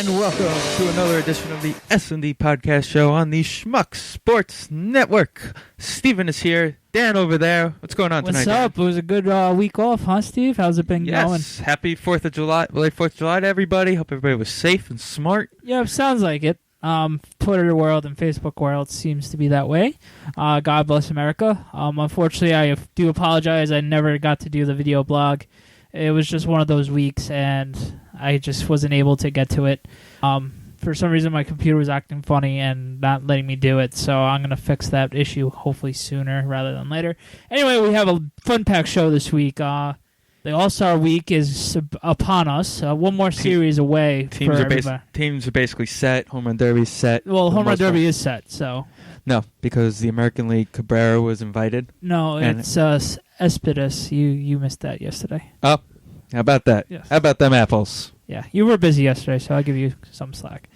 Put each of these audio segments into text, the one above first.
And welcome to another edition of the S&D Podcast Show on the Schmuck Sports Network. Steven is here. Dan over there. What's going on tonight? What's up? Dan? It was a good week off, huh, Steve? How's it been going? Yes. Happy 4th of July. Late 4th of July to everybody. Hope everybody was safe and smart. Yeah, sounds like it. Twitter world and Facebook world seems to be that way. God bless America. Unfortunately, I do apologize. I never got to do the video blog. It was just one of those weeks, and I just wasn't able to get to it. For some reason, my computer was acting funny and not letting me do it, so I'm going to fix that issue hopefully sooner rather than later. Anyway, we have a fun-packed show this week. The All Star week is upon us. One more series away teams for are everybody. Teams are basically set. Home Run Derby is set. Well, Home Run Derby is set, so... No, because the American League Cabrera was invited. No, it's Cespedes. You missed that yesterday. Oh, how about that? Yes. How about them apples? Yeah, you were busy yesterday, so I'll give you some slack.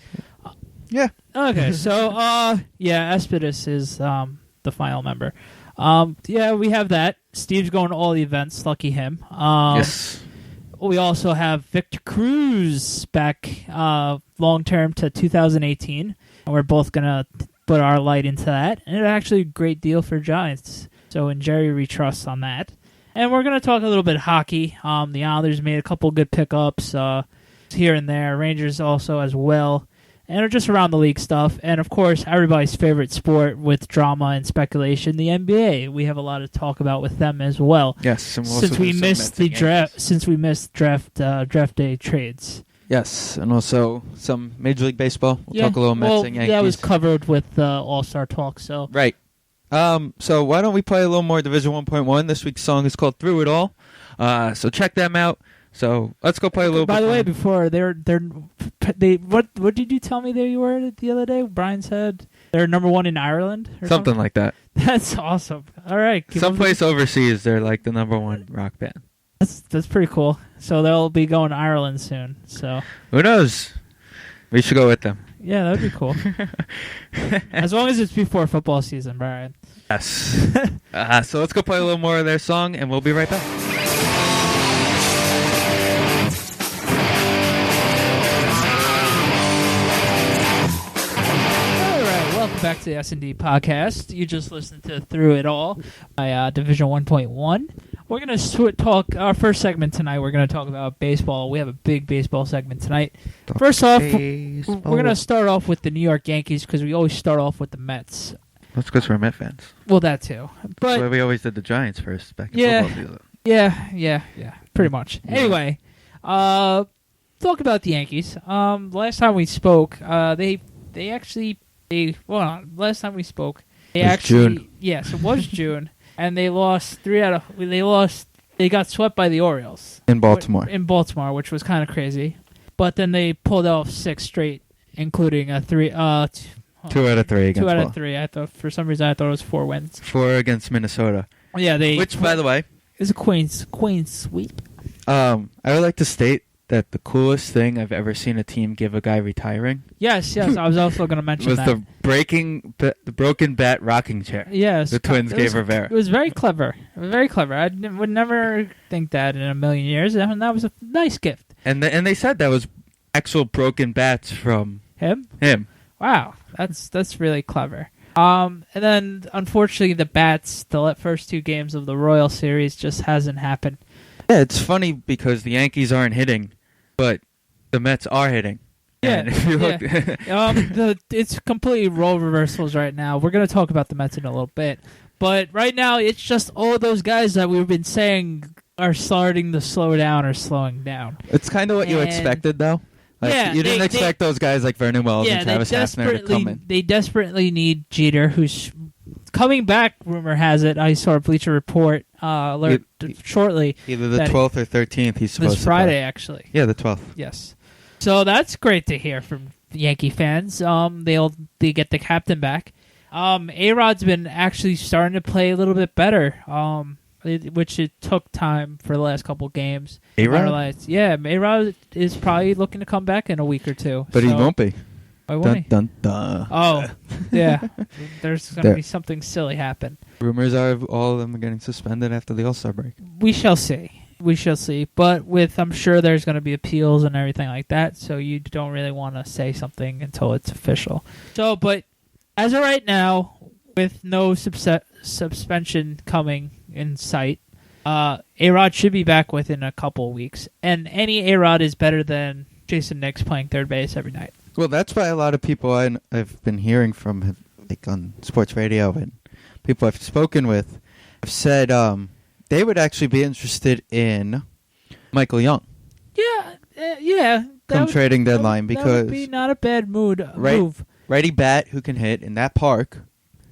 Yeah. Okay, so, Cespedes is the final member. We have that. Steve's going to all the events. Lucky him. Yes. We also have Victor Cruz back long-term to 2018. And we're both going to put our light into that. And it's actually a great deal for Giants. So, and Jerry we trust on that. And we're going to talk a little bit hockey. The Islanders made a couple good pickups here and there. Rangers also as well. And just around the league stuff. And, of course, everybody's favorite sport with drama and speculation, the NBA. We have a lot to talk about with them as well. Yes. And Since we missed draft day trades. Yes, and also some Major League Baseball. We'll talk a little Mets and Yankees. That was covered with All Star talk. So right. So why don't we play a little more Division 1.1? This week's song is called "Through It All." So check them out. So let's go play a little. By bit the way, more. before what did you tell me you were the other day? Brian said they're number one in Ireland. Or something like that. That's awesome. All right, someplace overseas, they're like the number one rock band. That's pretty cool. So they'll be going to Ireland soon. So who knows? We should go with them. Yeah, that'd be cool. As long as it's before football season, Brian. Yes. So let's go play a little more of their song, and we'll be right back. Welcome back to the S&D Podcast. You just listened to Through It All by Division 1.1. We're going to talk, our first segment tonight, we're going to talk about baseball. We have a big baseball segment tonight. First off, we're going to start off with the New York Yankees because we always start off with the Mets. That's because we're Met fans. Well, that too. But that's why we always did the Giants first back in football season. Yeah, pretty much. Yeah. Anyway, talk about the Yankees. Last time we spoke, last time we spoke, June. Yes, it was June, and they lost they got swept by the Orioles. In Baltimore. Which was kind of crazy. But then they pulled off 6 straight, including a 2 out of 3 against 2 out of 3. I thought, for some reason, it was 4 wins. 4 against Minnesota. Yeah, which, by the way, is a Queen sweep. I would like to state that the coolest thing I've ever seen a team give a guy retiring. Yes, I was also going to mention was that. the broken bat rocking chair. Yes, the Twins gave Rivera. It was very clever. Very clever. I would never think that in a million years, and that was a nice gift. And they said that was actual broken bats from him. Wow, that's really clever. And then unfortunately, the bats, the first 2 games of the Royal Series, just hasn't happened. Yeah, it's funny because the Yankees aren't hitting, but the Mets are hitting. Yeah, and if you look it's completely role reversals right now. We're going to talk about the Mets in a little bit. But right now, it's just all those guys that we've been saying are starting to slow down or slowing down. It's kind of what you expected, though. You didn't expect those guys like Vernon Wells and Travis Hafner to come in. They desperately need Jeter, who's coming back, rumor has it. I saw a Bleacher Report shortly. Either the 12th or 13th he's supposed to play. This Friday, actually. Yeah, the 12th. Yes. So that's great to hear from Yankee fans. They get the captain back. A-Rod's been actually starting to play a little bit better, which it took time for the last couple games. A-Rod? Yeah, A-Rod is probably looking to come back in a week or 2. But he won't be. Why won't he? Dun, dun. Oh, yeah. There's going to be something silly happen. Rumors are all of them are getting suspended after the All-Star break. We shall see. We shall see. But I'm sure there's going to be appeals and everything like that, so you don't really want to say something until it's official. But as of right now, with no suspension coming in sight, A-Rod should be back within a couple weeks. And any A-Rod is better than Jason Nix playing third base every night. Well, that's why a lot of people I've been hearing from, like on sports radio and people I've spoken with, have said they would actually be interested in Michael Young. Yeah. Come trading deadline because that would be not a bad move. Righty bat who can hit in that park,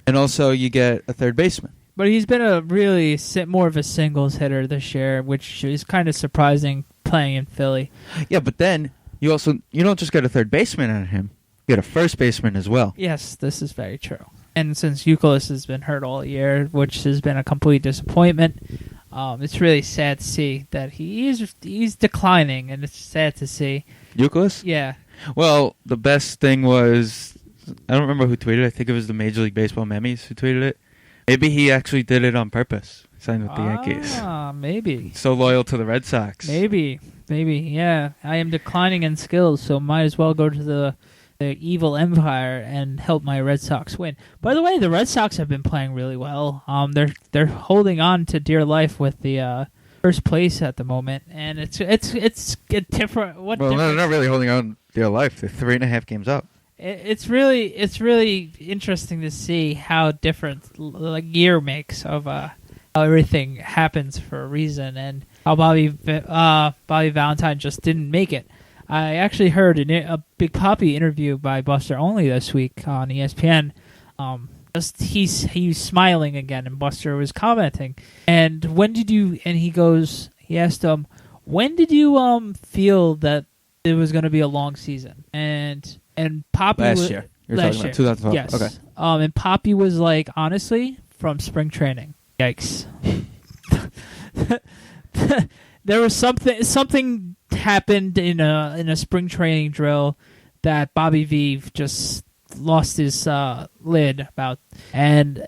and also you get a third baseman. But he's been a really more of a singles hitter this year, which is kind of surprising playing in Philly. Yeah, but then you don't just get a third baseman on him. You get a first baseman as well. Yes, this is very true. And since Youkilis has been hurt all year, which has been a complete disappointment, it's really sad to see that he's declining, and it's sad to see. Youkilis? Yeah. Well, the best thing was, I don't remember who tweeted it. I think it was the Major League Baseball memes who tweeted it. Maybe he actually did it on purpose, signed with the Yankees. Maybe. So loyal to the Red Sox. Maybe, yeah. I am declining in skills, so might as well go to the evil empire and help my Red Sox win. By the way, the Red Sox have been playing really well. They're holding on to dear life with the first place at the moment, and it's a different. Well, no, they're not really holding on to dear life. They're 3.5 games up. It's really interesting to see how different year makes of how everything happens for a reason, and how Bobby Valentine just didn't make it. I actually heard a Big Papi interview by Buster Olney this week on ESPN. He was smiling again, and Buster was commenting. And he asked him, when did you feel that it was going to be a long season? And Papi last year. You're talking about 2012. Yes. Okay. And Papi was like, honestly, from spring training. Yikes. There was something happened in a spring training drill that Bobby V just lost his lid about, and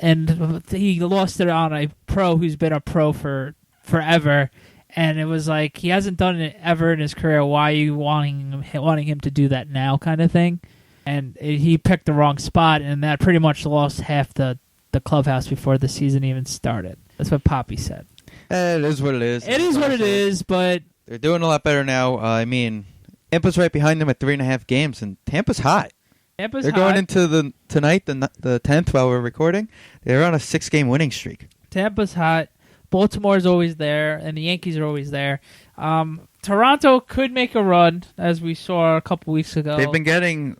he lost it on a pro who's been a pro for forever. And it was like, he hasn't done it ever in his career. Why are you wanting him to do that now, kind of thing? And he picked the wrong spot, and that pretty much lost half the clubhouse before the season even started. That's what Papi said. It is what it is. It is what it is, but they're doing a lot better now. I mean, Tampa's right behind them at 3.5 games, and Tampa's hot. They're going into tonight, the 10th, while we're recording. They're on a 6-game winning streak. Tampa's hot. Baltimore's always there, and the Yankees are always there. Toronto could make a run, as we saw a couple weeks ago. They've been getting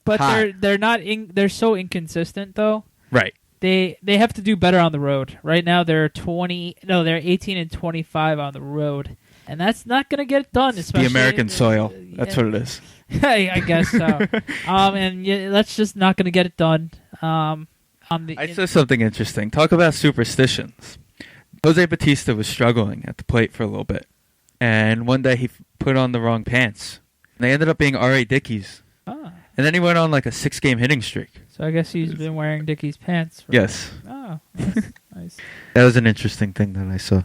but hot. they're so inconsistent, though. Right. They have to do better on the road. Right now they're 18-25 on the road, and that's not going to get it done. Especially the American soil. That's what it is. I guess so. That's just not going to get it done. I saw something interesting. Talk about superstitions. Jose Bautista was struggling at the plate for a little bit, and one day he put on the wrong pants. And they ended up being R.A. Dickies. Ah. And then he went on like a 6-game hitting streak. So I guess he's been wearing Dickies pants. Yes. Oh, nice. That was an interesting thing that I saw.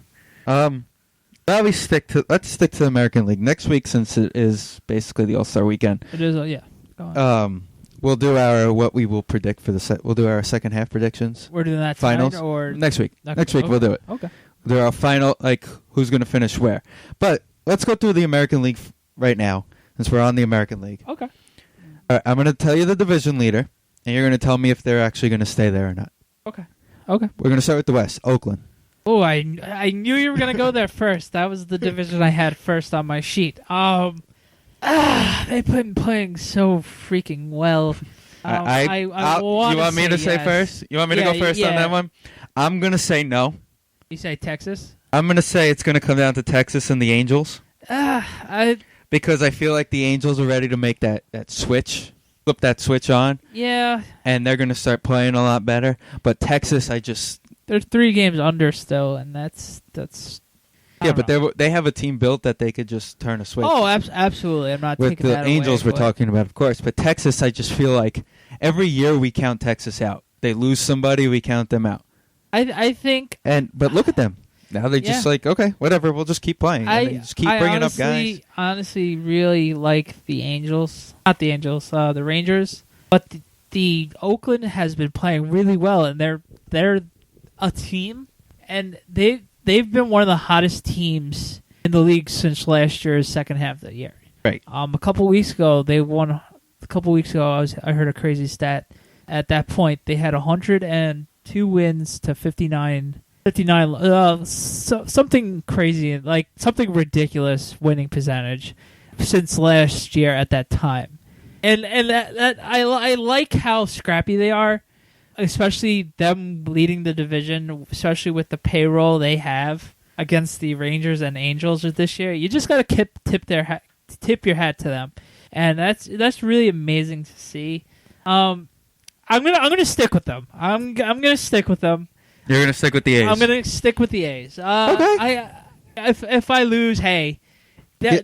Let's stick to the American League next week, since it is basically the All Star weekend. It is, yeah. Go on. We'll do what we will predict for we'll do our second half predictions. We're doing that finals tonight, or next week. Okay. Next week we'll do it. Okay. We'll do our final, like who's going to finish where. But let's go through the American League right now, since we're on the American League. Okay. All right, I'm going to tell you the division leader, and you're going to tell me if they're actually going to stay there or not. Okay. We're going to start with the West, Oakland. Oh, I knew you were going to go there first. That was the division I had first on my sheet. They've been playing so freaking well. You want me to say first? You want me to go first on that one? I'm going to say no. You say Texas? I'm going to say it's going to come down to Texas and the Angels. Because I feel like the Angels are ready to make that switch, flip that switch on. Yeah. And they're going to start playing a lot better. But Texas, they're 3 games under still, and that's. Yeah, but they have a team built that they could just turn a switch. Oh, absolutely. I'm not taking that away. With the Angels we're talking about, of course. But Texas, I just feel like every year we count Texas out. They lose somebody, we count them out. I think. But look at them. Now they just like, okay, whatever, we'll just keep playing. And they just keep bringing up guys. I honestly really like the Angels. Not the Angels, the Rangers. But the Oakland has been playing really well, and they're a team, and they've been one of the hottest teams in the league since last year's second half of the year. Right. A couple weeks ago, they won. A couple weeks ago, I heard a crazy stat. At that point, they had 102 wins to 59. Something crazy, like something ridiculous winning percentage since last year at that time. And that I like how scrappy they are, especially them leading the division, especially with the payroll they have against the Rangers and Angels this year. You just got to tip your hat to them, and that's really amazing to see. I'm gonna stick with them. I'm gonna stick with them. You're gonna stick with the A's. I'm gonna stick with the A's. Okay. If I lose, hey, they're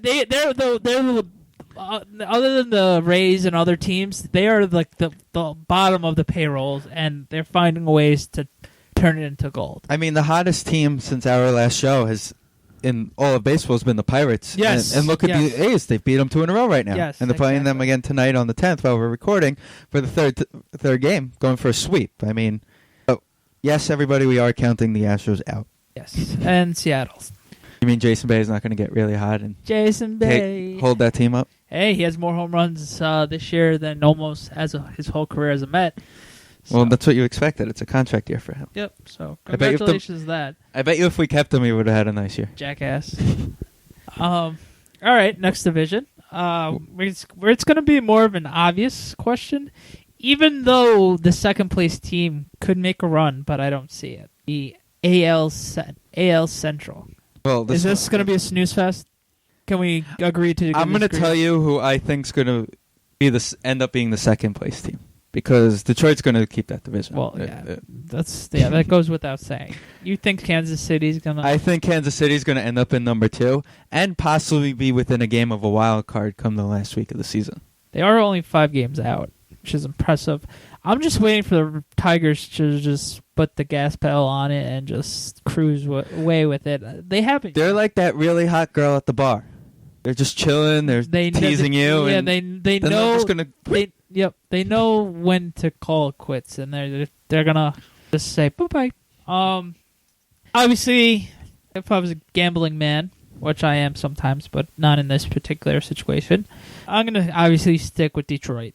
other than the Rays and other teams, they are like the bottom of the payrolls, and they're finding ways to turn it into gold. I mean, the hottest team since our last show in all of baseball has been the Pirates. Yes. And look at the A's. They've beat them 2 in a row right now. Yes, and they're playing them again tonight on the 10th while we're recording for the third game, going for a sweep. I mean, yes, everybody, we are counting the Astros out. Yes, and Seattle. You mean Jason Bay is not going to get really hot and Jason Bay hold that team up? Hey, he has more home runs this year than almost his whole career as a Met. So. Well, that's what you expected. It's a contract year for him. Yep. So congratulations to that. I bet you if we kept him, he would have had a nice year. Jackass. All right, next division. Where it's going to be more of an obvious question, even though the second place team could make a run, but I don't see it. The AL Central. Well, is this going to be a snooze fest? Can we agree to? I'm going to tell you who I think's going to be end up being the second place team, because Detroit's going to keep that division. Well, that goes without saying. You think Kansas City's going to? I think Kansas City's going to end up in number 2 and possibly be within a game of a wild card come the last week of the season. They are only 5 games out, which is impressive. I'm just waiting for the Tigers to just put the gas pedal on it and just cruise away with it. They haven't. They're like that really hot girl at the bar. They're just chilling. They're teasing you. Yeah, and they know. Just gonna they know when to call it quits, and they're gonna just say bye bye. Obviously, if I was a gambling man, which I am sometimes, but not in this particular situation, I'm gonna obviously stick with Detroit.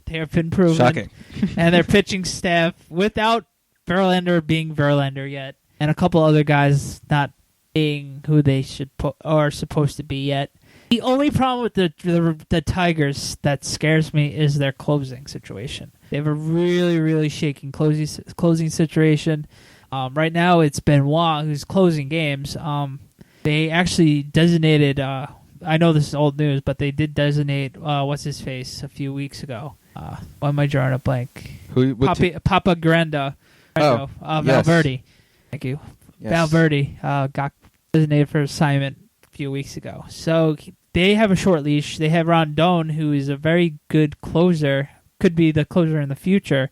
They have been proven. Shocking. And their pitching staff, without Verlander being Verlander yet, and a couple other guys not being who they are supposed to be yet. The only problem with the Tigers that scares me is their closing situation. They have a really, really shaky closing situation. Right now, it's Benoit who's closing games. They actually designated. I know this is old news, but they did designate what's his face a few weeks ago. Why am I drawing a blank? Papa Granda. Yes. Valverde. Thank you. Yes. Valverde got designated for assignment a few weeks ago. So they have a short leash. They have Rondon, who is a very good closer, could be the closer in the future,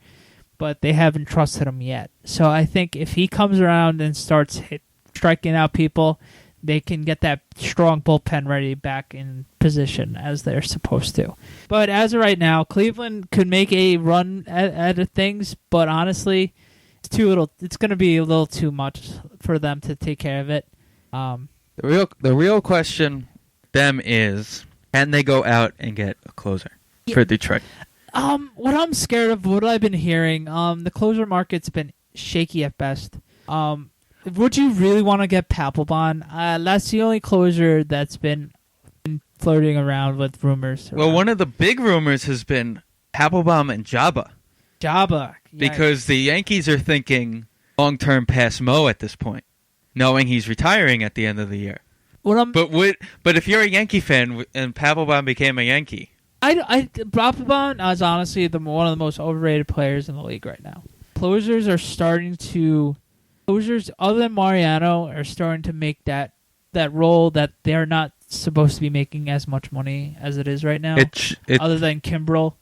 but they haven't trusted him yet. So I think if he comes around and starts striking out people, they can get that strong bullpen ready back in position as they're supposed to. But as of right now, Cleveland could make a run at things, but honestly, it's too little. It's going to be a little too much for them to take care of it. The real question them is, can they go out and get a closer for Detroit? What I'm scared of, what I've been hearing, the closer market's been shaky at best. Would you really want to get Papelbon? That's the only closer that's been flirting around with rumors. Well, one of the big rumors has been Papelbon and Jabba. Because the Yankees are thinking long-term past Mo at this point, knowing he's retiring at the end of the year. But if you're a Yankee fan and Papelbon became a Yankee, Papelbon is honestly one of the most overrated players in the league right now. Closers other than Mariano are starting to make that role that they're not supposed to be making as much money as it is right now. Other than Kimbrel.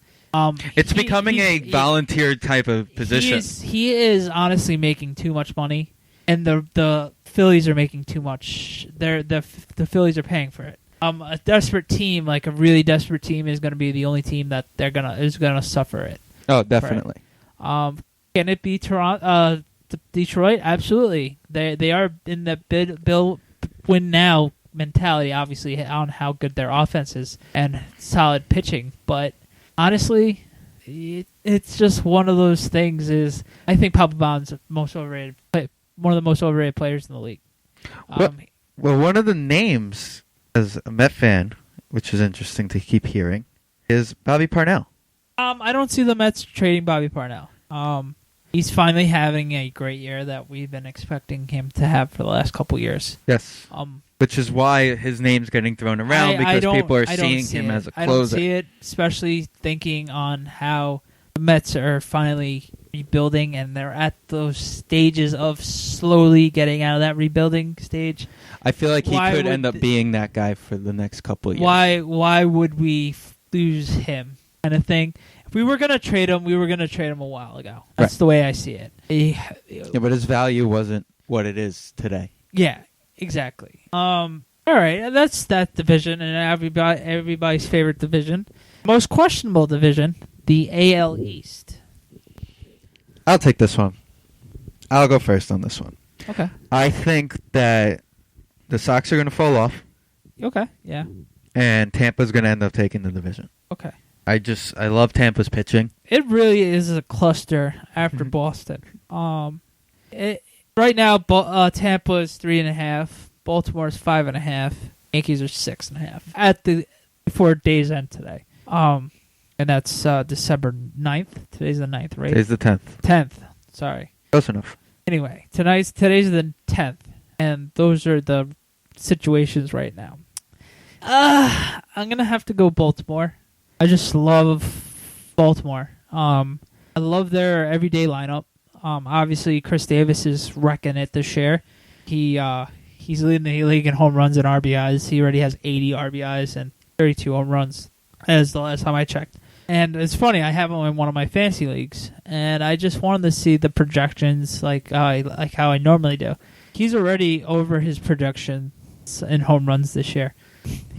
It's becoming a volunteer type of position. He is honestly making too much money. and the Phillies are making too much. The Phillies are paying for it. A desperate team, like a really desperate team, is going to be the only team that is gonna suffer it. Oh, definitely. Can it be Toronto? Detroit? Absolutely. They are in the build win now mentality, obviously, on how good their offense is and solid pitching. But honestly, it's just one of those things. I think Papelbon's one of the most overrated players in the league. Well, one of the names, as a Met fan, which is interesting to keep hearing, is Bobby Parnell. I don't see the Mets trading Bobby Parnell. He's finally having a great year that we've been expecting him to have for the last couple years. Yes. Which is why his name's getting thrown around, because people are seeing him as a closer. I don't see it, especially thinking on how the Mets are finally rebuilding, and they're at those stages of slowly getting out of that rebuilding stage. I feel like he could end up being that guy for the next couple of years. Why would we lose him? Kind of thing. If we were gonna trade him, we were gonna trade him a while ago. That's the way I see it. Yeah, but his value wasn't what it is today. Yeah, exactly. All right, that's that division, and everybody's favorite division, most questionable division, the AL East. I'll take this one. I'll go first on this one. Okay. I think that the Sox are going to fall off. Okay, yeah. And Tampa's going to end up taking the division. Okay. I love Tampa's pitching. It really is a cluster after Boston. Right now, Tampa is 3.5. Baltimore is 5.5. Yankees are 6.5 before day's end today. And that's December 9th. Today's the 9th, right? Today's the 10th. 10th. Sorry. Close enough. Anyway, today's the 10th, and those are the situations right now. I'm gonna have to go Baltimore. I just love Baltimore. I love their everyday lineup. Obviously, Chris Davis is wrecking it this year. He's leading the league in home runs and RBIs. He already has 80 RBIs and 32 home runs, as the last time I checked. And it's funny, I have him in one of my fantasy leagues, and I just wanted to see the projections like how I normally do. He's already over his projections in home runs this year.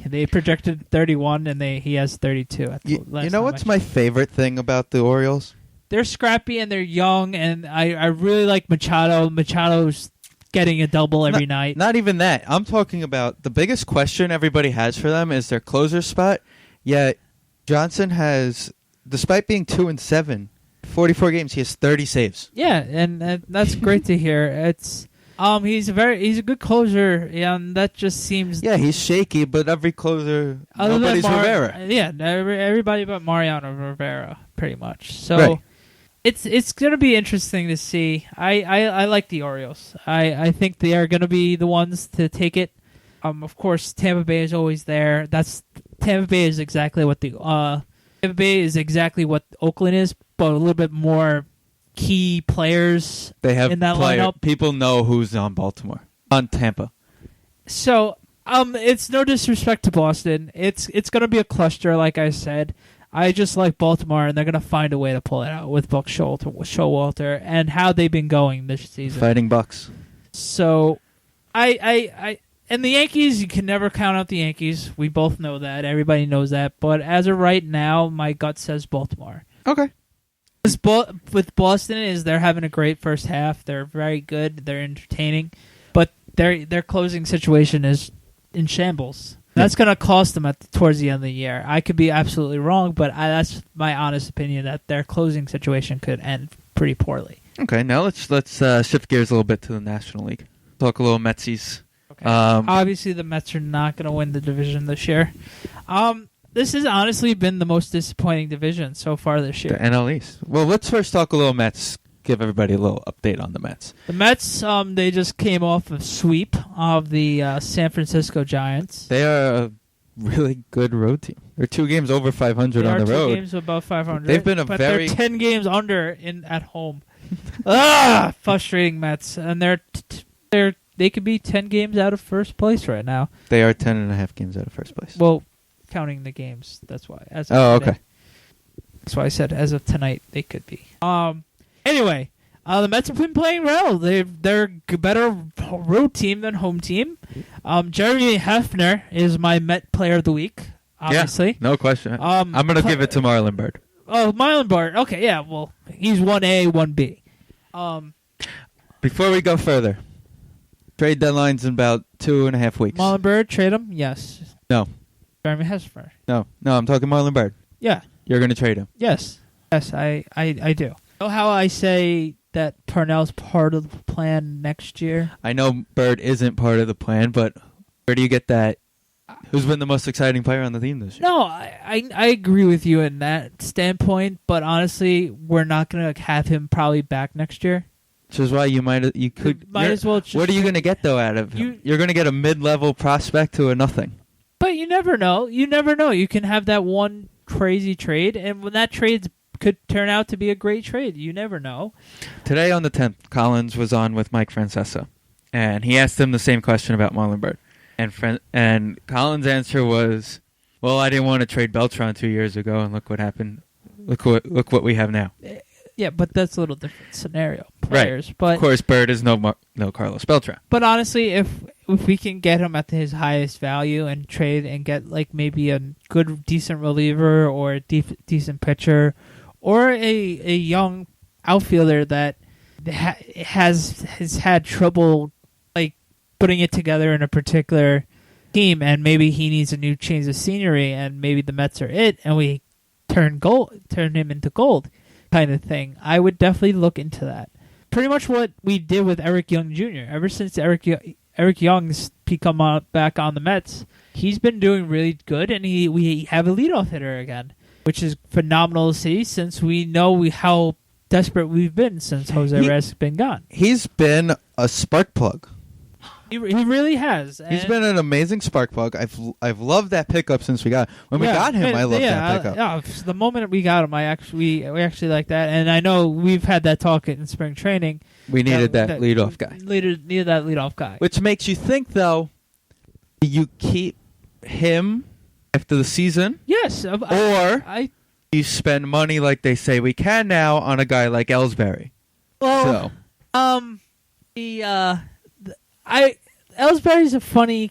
They projected 31, and he has 32. You know what's my favorite thing about the Orioles? They're scrappy and they're young, and I really like Machado. Machado's getting a double every night. Not even that. I'm talking about the biggest question everybody has for them is their closer spot. Yet Johnson has, despite being 2-7, 44 games, he has 30 saves. Yeah, and that's great to hear. It's he's a good closer, and that just seems. Yeah, he's shaky, but every closer, nobody's Rivera. Yeah, everybody but Mariano Rivera, pretty much. So it's going to be interesting to see. I like the Orioles. I think they are going to be the ones to take it. Of course, Tampa Bay is always there. Tampa Bay is exactly what Oakland is, but a little bit more key players they have in that lineup. People know who's on Tampa. So, it's no disrespect to Boston. It's going to be a cluster, like I said. I just like Baltimore, and they're going to find a way to pull it out with Buck Showalter and how they've been going this season. Fighting Bucks. So, and the Yankees, you can never count out the Yankees. We both know that. Everybody knows that. But as of right now, my gut says Baltimore. Okay. With Boston is they're having a great first half. They're very good. They're entertaining. But their closing situation is in shambles. That's going to cost them towards the end of the year. I could be absolutely wrong, but that's my honest opinion that their closing situation could end pretty poorly. Okay, now let's shift gears a little bit to the National League. Talk a little Metsies. Okay. Obviously, the Mets are not going to win the division this year. This has honestly been the most disappointing division so far this year. The NL East. Well, let's first talk a little Mets. Give everybody a little update on the Mets. The Mets, they just came off a sweep of the San Francisco Giants. They are a really good road team. They're 2 games over 500 on the road. 2 games above 500. They've been they're 10 games under at home. Frustrating Mets, and they could be 10 games out of first place right now. They are 10.5 games out of first place. Well, counting the games, that's why. Okay. That's why I said as of tonight they could be. Anyway, The Mets have been playing well. They're a better road team than home team. Jeremy Hefner is my Met Player of the Week, obviously. Yeah, no question. I'm going to give it to Marlon Byrd. Oh, Marlon Byrd. Okay, yeah, well, he's 1A, 1B. Before we go further, trade deadline's in about 2.5 weeks. Marlon Byrd, trade him? Yes. No. Jeremy Hefner. No, I'm talking Marlon Byrd. Yeah. You're going to trade him? Yes. Yes, I do. You know how I say that Parnell's part of the plan next year? I know Byrd isn't part of the plan, but where do you get that? Who's been the most exciting player on the team this year? No, I agree with you in that standpoint, but honestly, we're not going to have him probably back next year. Which is why you might as well. What are you going to get though out of him? You're going to get a mid-level prospect to a nothing. But you never know. You never know. You can have that one crazy trade, and when that trade could turn out to be a great trade, you never know. Today on the 10th, Collins was on with Mike Francesa, and he asked him the same question about Marlon Byrd. And Collins' answer was, "Well, I didn't want to trade Beltran 2 years ago, and look what happened. Look what we have now." Yeah, but that's a little different scenario. Players, right. But of course, Byrd is no Carlos Beltran. But honestly, if we can get him at his highest value and trade and get like maybe a good, decent reliever or a decent pitcher, or a young outfielder that has had trouble like putting it together in a particular team, and maybe he needs a new change of scenery, and maybe the Mets are it, and we turn him into gold, kind of thing. I would definitely look into that. Pretty much what we did with Eric Young Jr. Ever since Eric Young's become back on the Mets, he's been doing really good, and we have a leadoff hitter again, which is phenomenal to see since we know how desperate we've been since Jose Reyes has been gone. He's been a spark plug. He really has. He's been an amazing spark plug. I've loved that pickup since we got him. When we got him, I loved that pickup. Yeah, the moment we got him, we actually like that. And I know we've had that talk in spring training. We needed that leadoff guy. Needed that leadoff guy. Which makes you think, though, you keep him after the season? Yes. Or you spend money like they say we can now on a guy like Ellsbury. Well, Ellsbury's a funny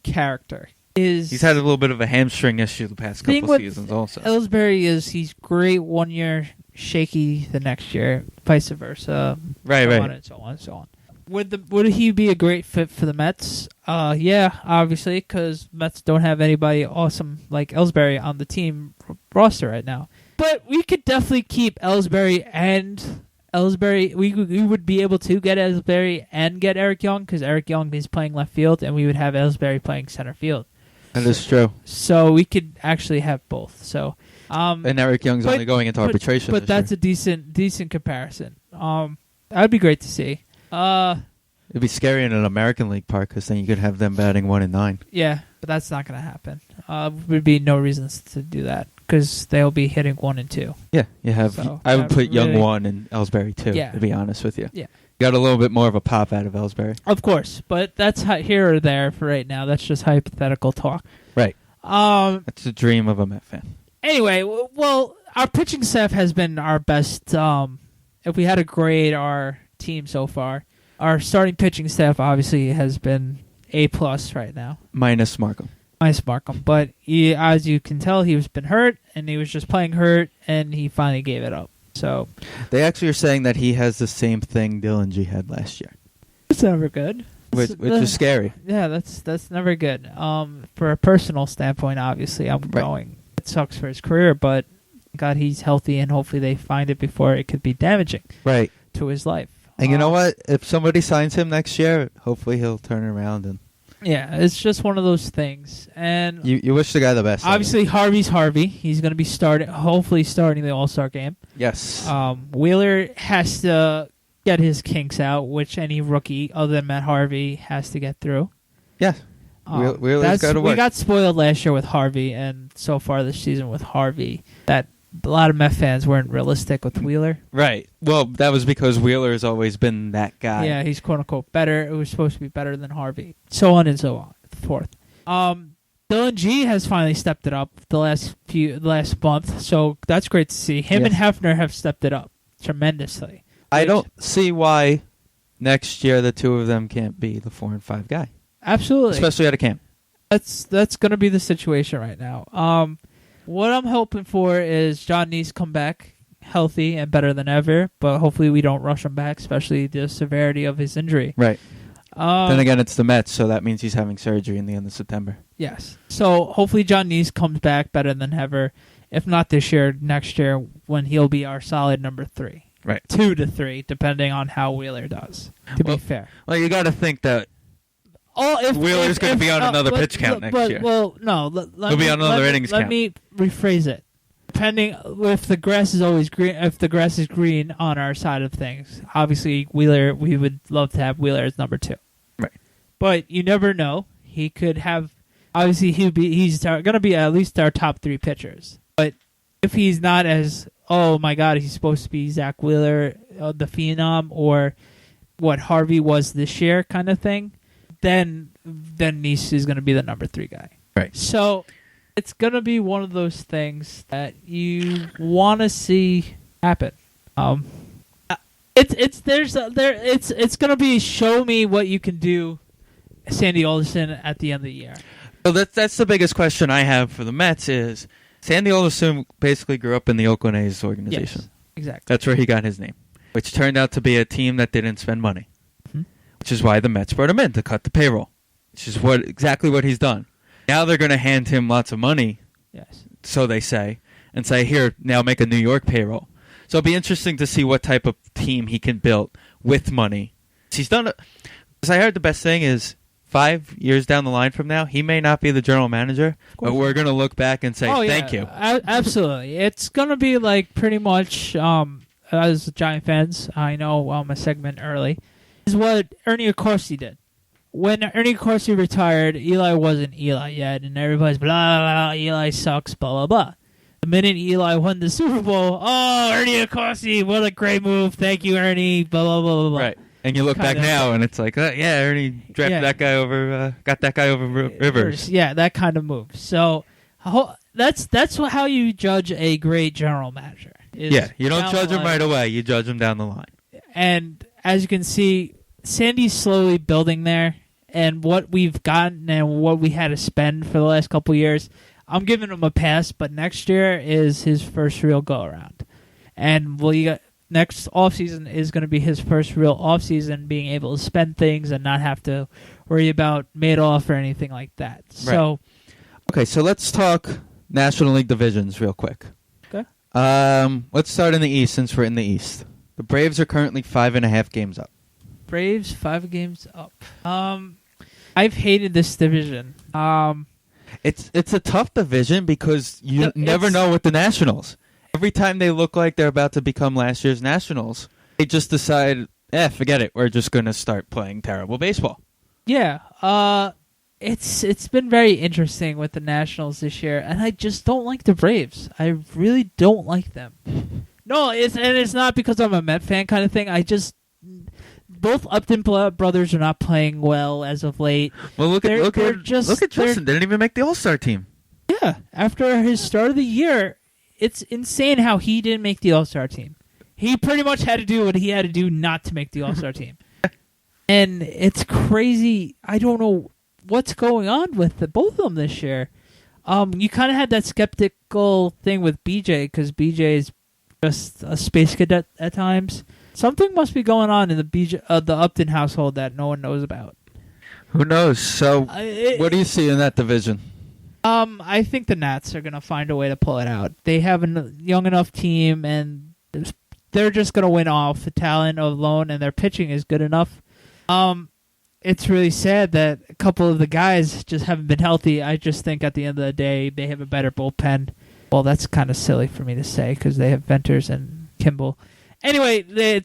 character. He's had a little bit of a hamstring issue the past couple seasons also. Ellsbury he's great 1 year, shaky the next year, vice versa. Right. So on and so on. Would he be a great fit for the Mets? Yeah, obviously, because Mets don't have anybody awesome like Ellsbury on the team roster right now. But we could definitely keep Ellsbury and Ellsbury. We would be able to get Ellsbury and get Eric Young, because Eric Young is playing left field, and we would have Ellsbury playing center field. That is true. So we could actually have both. So, and Eric Young's only going into arbitration. But that's a decent comparison. That'd be great to see. It'd be scary in an American League park, because then you could have them batting 1 and 9. Yeah, but that's not going to happen. Would be no reasons to do that, because they'll be hitting 1 and 2. Yeah, you have. So, I would put Young 1 and Ellsbury 2. Yeah. To be honest with you. Yeah, got a little bit more of a pop out of Ellsbury. Of course, but that's here or there for right now. That's just hypothetical talk. Right. That's a dream of a Met fan. Anyway, well, our pitching staff has been our best. If we had to grade our team so far, our starting pitching staff obviously has been A+ right now. Minus Markham. But as you can tell, he's been hurt, and he was just playing hurt, and he finally gave it up. So they actually are saying that he has the same thing Dylan G had last year. It's never good. Which is scary. Yeah, that's never good. For a personal standpoint, obviously, I'm going. It sucks for his career, but God, he's healthy, and hopefully they find it before it could be damaging. Right. To his life. And you know what? If somebody signs him next year, hopefully he'll turn around. And yeah, it's just one of those things. And you wish the guy the best. Obviously, Harvey's Harvey. He's going to be hopefully starting the All Star game. Yes. Wheeler has to get his kinks out, which any rookie other than Matt Harvey has to get through. Yeah. Wheeler's got to work. We got spoiled last year with Harvey, and so far this season with Harvey, that a lot of Met fans weren't realistic with Wheeler. Right. Well, that was because Wheeler has always been that guy. Yeah, he's quote-unquote better. It was supposed to be better than Harvey. So on and so on. Forth. Dylan G has finally stepped it up the last month, so that's great to see. Him and Hefner have stepped it up. tremendously. I don't see why next year the two of them can't be the 4 and 5 guy. Absolutely. Especially at a camp. That's going to be the situation right now. What I'm hoping for is John Neese come back healthy and better than ever, but hopefully we don't rush him back, especially the severity of his injury. Right. Then again, it's the Mets, so that means he's having surgery in the end of September. Yes. So hopefully John Neese comes back better than ever. If not this year, next year when he'll be our solid number 3. Right. 2 to 3, depending on how Wheeler does, to be fair. Well, you got to think that Wheeler's going to be on another pitch count next year. Well, no. He'll be on another innings count. Let me rephrase it. Depending if the grass is always green, if the grass is green on our side of things, obviously Wheeler, we would love to have Wheeler as number 2. Right. But you never know. He could have. Obviously, he's going to be at least our top 3 pitchers. But if he's not as, oh my God, he's supposed to be Zach Wheeler, the phenom, or what Harvey was this year, kind of thing, then Neese is going to be the number 3 guy. Right. So it's going to be one of those things that you want to see happen. It's going to be show me what you can do, Sandy Alderson, at the end of the year. So that's the biggest question I have for the Mets is Sandy Alderson basically grew up in the Oakland A's organization. Yes, exactly. That's where he got his name, which turned out to be a team that didn't spend money, which is why the Mets brought him in to cut the payroll, which is exactly what he's done. Now they're going to hand him lots of money, yes, so they say, and say, here, now make a New York payroll. So it'll be interesting to see what type of team he can build with money. He's done it. Because I heard the best thing is 5 years down the line from now, he may not be the general manager, but we're going to look back and say, thank you. Absolutely. It's going to be like pretty much, as Giant fans, I know a segment early, is what Ernie Accorsi did. When Ernie Accorsi retired, Eli wasn't Eli yet, and everybody's blah, blah, blah, Eli sucks, blah, blah, blah. The minute Eli won the Super Bowl, oh, Ernie Accorsi, what a great move. Thank you, Ernie, blah, blah, blah, blah, blah. Right. And you look back now, and it's like, yeah, Ernie drafted that guy over, got that guy over Rivers. Yeah, that kind of move. So that's how you judge a great general manager. Yeah, you don't judge him right away. You judge him down the line. And as you can see, Sandy's slowly building there. And what we've gotten and what we had to spend for the last couple of years, I'm giving him a pass. But next year is his first real go-around. And next offseason is going to be his first real offseason, being able to spend things and not have to worry about Madoff or anything like that. Right. So, okay, so let's talk National League divisions real quick. Okay. Let's start in the East since we're in the East. The Braves are currently 5.5 games up. Braves 5 games up. I've hated this division. It's a tough division because you never know with the Nationals. Every time they look like they're about to become last year's Nationals, they just decide, forget it. We're just going to start playing terrible baseball. Yeah. It's been very interesting with the Nationals this year, and I just don't like the Braves. I really don't like them. No, it's not because I'm a Met fan kind of thing. Both Upton brothers are not playing well as of late. Well, look at Justin. Didn't even make the All Star team. Yeah, after his start of the year, it's insane how he didn't make the All Star team. He pretty much had to do what he had to do not to make the All Star team, and it's crazy. I don't know what's going on with both of them this year. You kind of had that skeptical thing with BJ because BJ is just a space cadet at times. Something must be going on in the Upton household that no one knows about. Who knows? So, what do you see in that division? I think the Nats are going to find a way to pull it out. They have a young enough team, and they're just going to win off the talent alone, and their pitching is good enough. It's really sad that a couple of the guys just haven't been healthy. I just think at the end of the day, they have a better bullpen. Well, that's kind of silly for me to say because they have Venters and Kimball. Anyway, they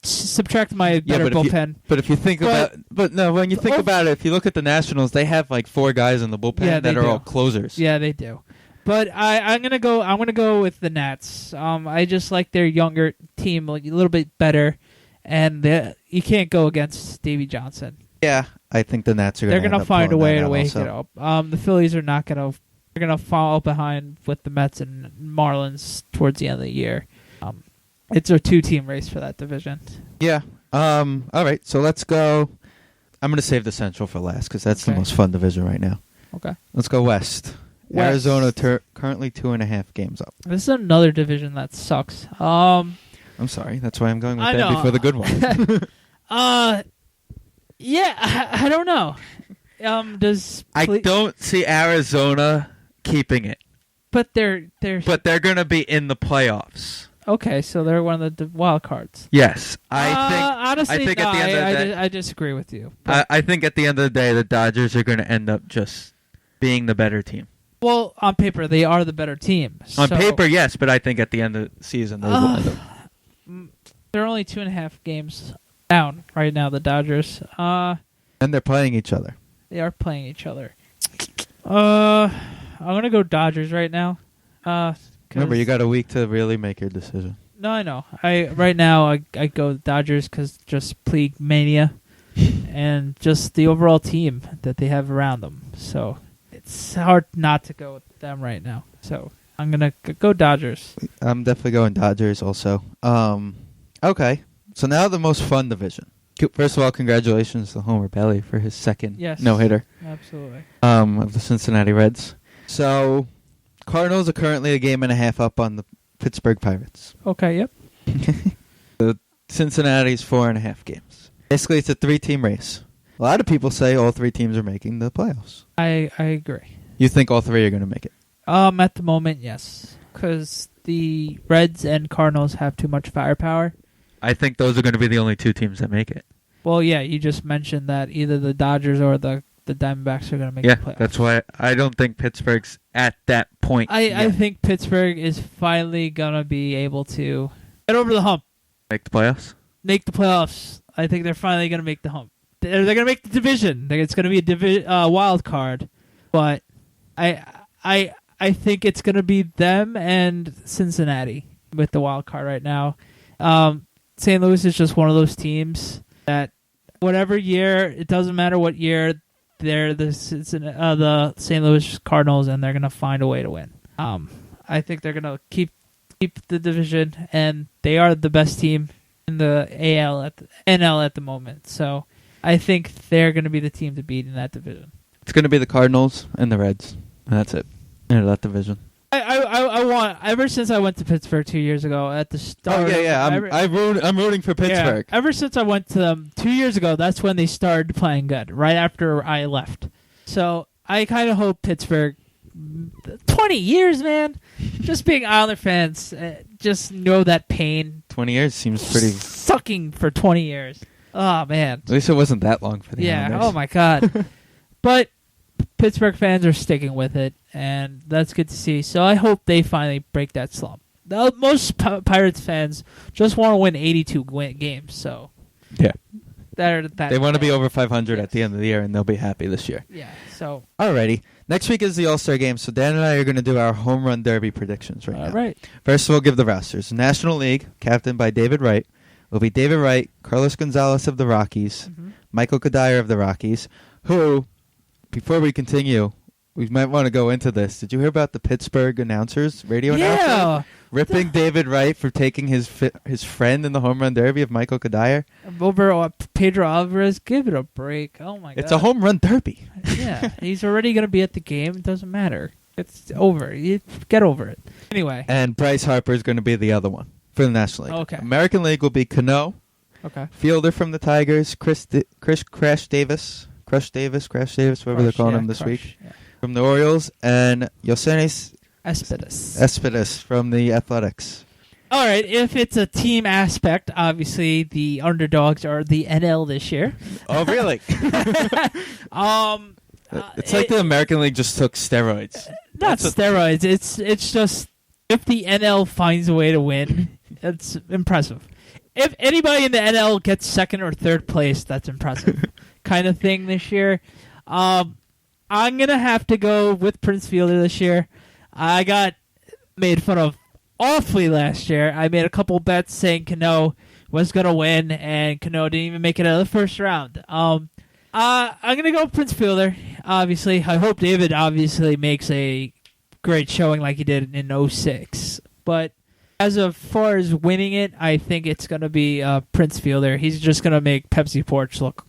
subtract my better bullpen. If you think about it, if you look at the Nationals, they have like 4 guys in the bullpen that are all closers. Yeah, they do. But I'm gonna go with the Nats. I just like their younger team a little bit better, and you can't go against Davey Johnson. Yeah, I think the Nats are. They're gonna find a way to wake it up. The Phillies are not gonna. They're gonna fall behind with the Mets and Marlins towards the end of the year. It's a 2-team race for that division. Yeah. All right. So let's go. I'm going to save the Central for last because that's the most fun division right now. Okay. Let's go West. Arizona currently 2.5 games up. This is another division that sucks. I'm sorry. That's why I'm going with that before the good one. Yeah, I don't know. I don't see Arizona keeping it. But they're going to be in the playoffs. Okay, so they're one of the wild cards. Yes, I think no, at the end of the day, I disagree with you. I think at the end of the day, the Dodgers are going to end up just being the better team. Well, on paper, they are the better team. On paper, yes, but I think at the end of the season, they will end up. They're only 2.5 games down right now, the Dodgers. And they're playing each other. They are playing each other. I'm going to go Dodgers right now. Remember, you got a week to really make your decision. No, I know. Right now, I go Dodgers because just Plegue Mania and just the overall team that they have around them. So it's hard not to go with them right now. So I'm going to go Dodgers. I'm definitely going Dodgers also. Okay. So now the most fun division. First of all, congratulations to Homer Bailey for his second no-hitter. Absolutely. Of the Cincinnati Reds. So Cardinals are currently 1.5 games up on the Pittsburgh Pirates. Okay, yep. The Cincinnati's 4.5 games. Basically, it's a 3-team race. A lot of people say all 3 teams are making the playoffs. I agree. You think all 3 are going to make it? At the moment, yes. Because the Reds and Cardinals have too much firepower. I think those are going to be the only 2 teams that make it. Well, yeah, you just mentioned that either the Dodgers or the Diamondbacks are going to make the playoffs. Yeah, that's why I don't think Pittsburgh's at that point I think Pittsburgh is finally going to be able to get over the hump. Make the playoffs? Make the playoffs. I think they're finally going to make the hump. They're going to make the division. It's going to be a wild card. But I think it's going to be them and Cincinnati with the wild card right now. St. Louis is just one of those teams that whatever year, it doesn't matter what year, they're the St. Louis Cardinals, and they're going to find a way to win. I think they're going to keep the division, and they are the best team in the NL at the moment. So I think they're going to be the team to beat in that division. It's going to be the Cardinals and the Reds, and that's it in that division. I want, ever since I went to Pittsburgh 2 years ago at the start. Oh yeah. I'm rooting for Pittsburgh. Yeah, ever since I went to them 2 years ago, that's when they started playing good. Right after I left, so I kind of hope Pittsburgh. 20 years, man. Just being Islander fans, just know that pain. 20 years seems pretty. Sucking for 20 years. Oh man. At least it wasn't that long for the Islanders. Oh my god. But Pittsburgh fans are sticking with it, and that's good to see. So I hope they finally break that slump. Most Pirates fans just want to win 82 games, so yeah, they want to be over 500 at the end of the year, and they'll be happy this year. Yeah. So alrighty, next week is the All Star game, so Dan and I are going to do our home run derby predictions now. All right. First, we'll give the rosters. National League, captained by David Wright, will be David Wright, Carlos Gonzalez of the Rockies, Michael Kadire of the Rockies, who. Before we continue, we might want to go into this. Did you hear about the Pittsburgh radio announcer? Ripping David Wright for taking his friend in the home run derby of Michael Kadire? Over Pedro Alvarez, give it a break. Oh, my God. It's a home run derby. Yeah, he's already going to be at the game. It doesn't matter. It's over. You get over it. Anyway. And Bryce Harper is going to be the other one for the National League. Okay. American League will be Cano. Okay. Fielder from the Tigers, Chris Crash Davis, whatever they're calling him this week, from the Orioles, and Yosenis Cespedes from the Athletics. All right, if it's a team aspect, obviously the underdogs are the NL this year. Oh, really? It's like the American League just took steroids. Not steroids. It's just if the NL finds a way to win, it's impressive. If anybody in the NL gets second or third place, that's impressive. Kind of thing this year. I'm going to have to go with Prince Fielder this year. I got made fun of awfully last year. I made a couple bets saying Cano was going to win, and Cano didn't even make it out of the first round. I'm going to go Prince Fielder, obviously. I hope David obviously makes a great showing like he did in 06. But As far as winning it, I think it's going to be Prince Fielder. He's just going to make Pepsi Porch look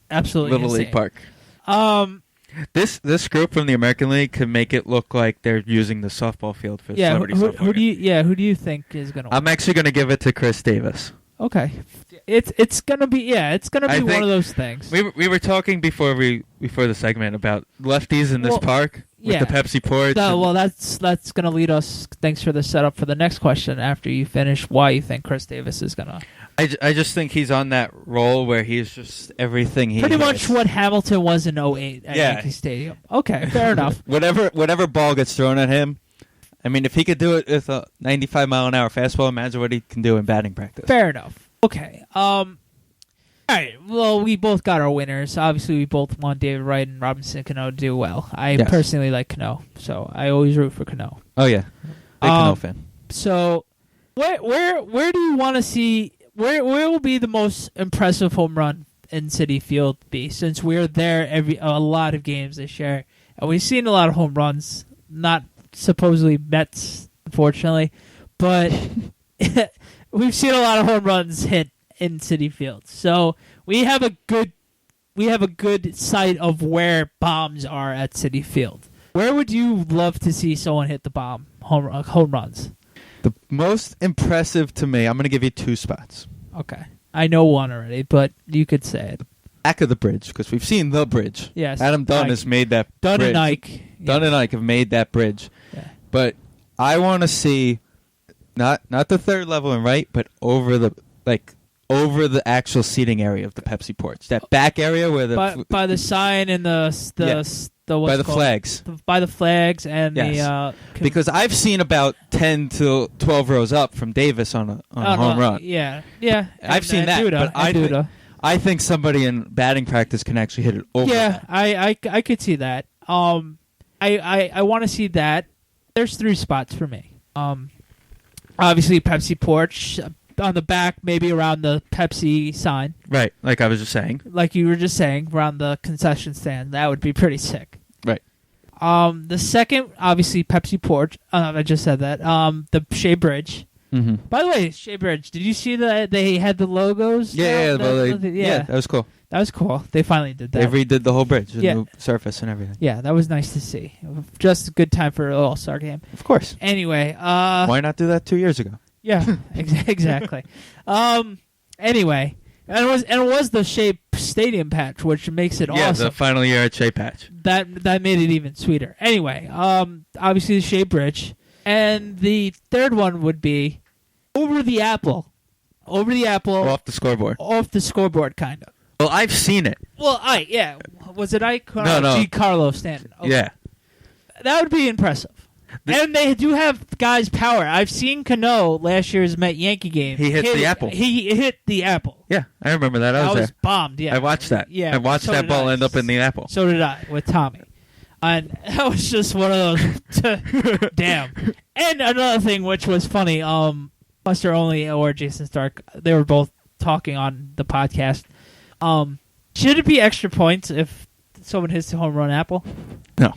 absolutely Little insane. League Park. This group from the American League could make it look like they're using the softball field for celebrity softball. Who do you think is going to win? I'm actually going to give it to Chris Davis. Okay. It's going to be one of those things. We were talking before the segment about lefties in this park with the Pepsi Porch. That's going to lead us. Thanks for the setup for the next question after you finish why you think Chris Davis is going to. I just think he's on that role where he's just everything he pretty hits. much what Hamilton was in 08 at Yankee Stadium. Okay, fair enough. Whatever ball gets thrown at him, I mean, if he could do it with a 95-mile-an-hour fastball, imagine what he can do in batting practice. Fair enough. Okay. All right. Well, we both got our winners. Obviously, we both want David Wright and Robinson Cano to do well. I personally like Cano, so I always root for Cano. Oh yeah, big Cano fan. So, where do you want to see? Where will be the most impressive home run in Citi Field be? Since we're there a lot of games this year, and we've seen a lot of home runs. Not supposedly Mets, unfortunately, but we've seen a lot of home runs hit in Citi Field. So we have a good sight of where bombs are at Citi Field. Where would you love to see someone hit the bomb home runs? The most impressive to me, I'm going to give you two spots. Okay. I know one already, but you could say it. Back of the bridge, because we've seen the bridge. Yes. Adam Dunn has made that Dunn bridge. And Ike. Dunn and Ike have made that bridge. Yeah. But I want to see not the third level and right, but over the actual seating area of the Pepsi Porch. That back area where by the sign and by the flags. By the flags and the... because I've seen about 10 to 12 rows up from Davis on a home run. Yeah. I've seen that, but I think somebody in batting practice can actually hit it over that. I could see that. I want to see that. There's three spots for me. Obviously, Pepsi Porch... on the back, maybe around the Pepsi sign. Right, like I was just saying. Like you were just saying, around the concession stand. That would be pretty sick. Right. The second, obviously, Pepsi Porch. I just said that. The Shea Bridge. Mm-hmm. By the way, Shea Bridge, did you see that they had the logos? Yeah, that was cool. That was cool. They finally did that. They redid the whole bridge, the new surface and everything. Yeah, that was nice to see. Just a good time for an All Star game. Of course. Anyway. Why not do that 2 years ago? Yeah, exactly. Anyway, and it was the Shea Stadium patch, which makes it awesome. Yeah, the final year at Shea Patch. That made it even sweeter. Anyway, obviously the Shea Bridge, and the third one would be over the apple, off the scoreboard, kind of. Well, I've seen it. Well, was it Ike? No. Giancarlo Stanton. Okay. Yeah, that would be impressive. And they do have guys' power. I've seen Cano last year's Met Yankee game. He hit the apple. He hit the apple. Yeah, I remember that. I was there. Bombed, yeah. I watched that. Yeah, I watched that ball end up in the apple. So did I, with Tommy. And that was just one of those, damn. And another thing which was funny, Buster Only or Jason Stark, they were both talking on the podcast. Should it be extra points if someone hits the home run apple? No.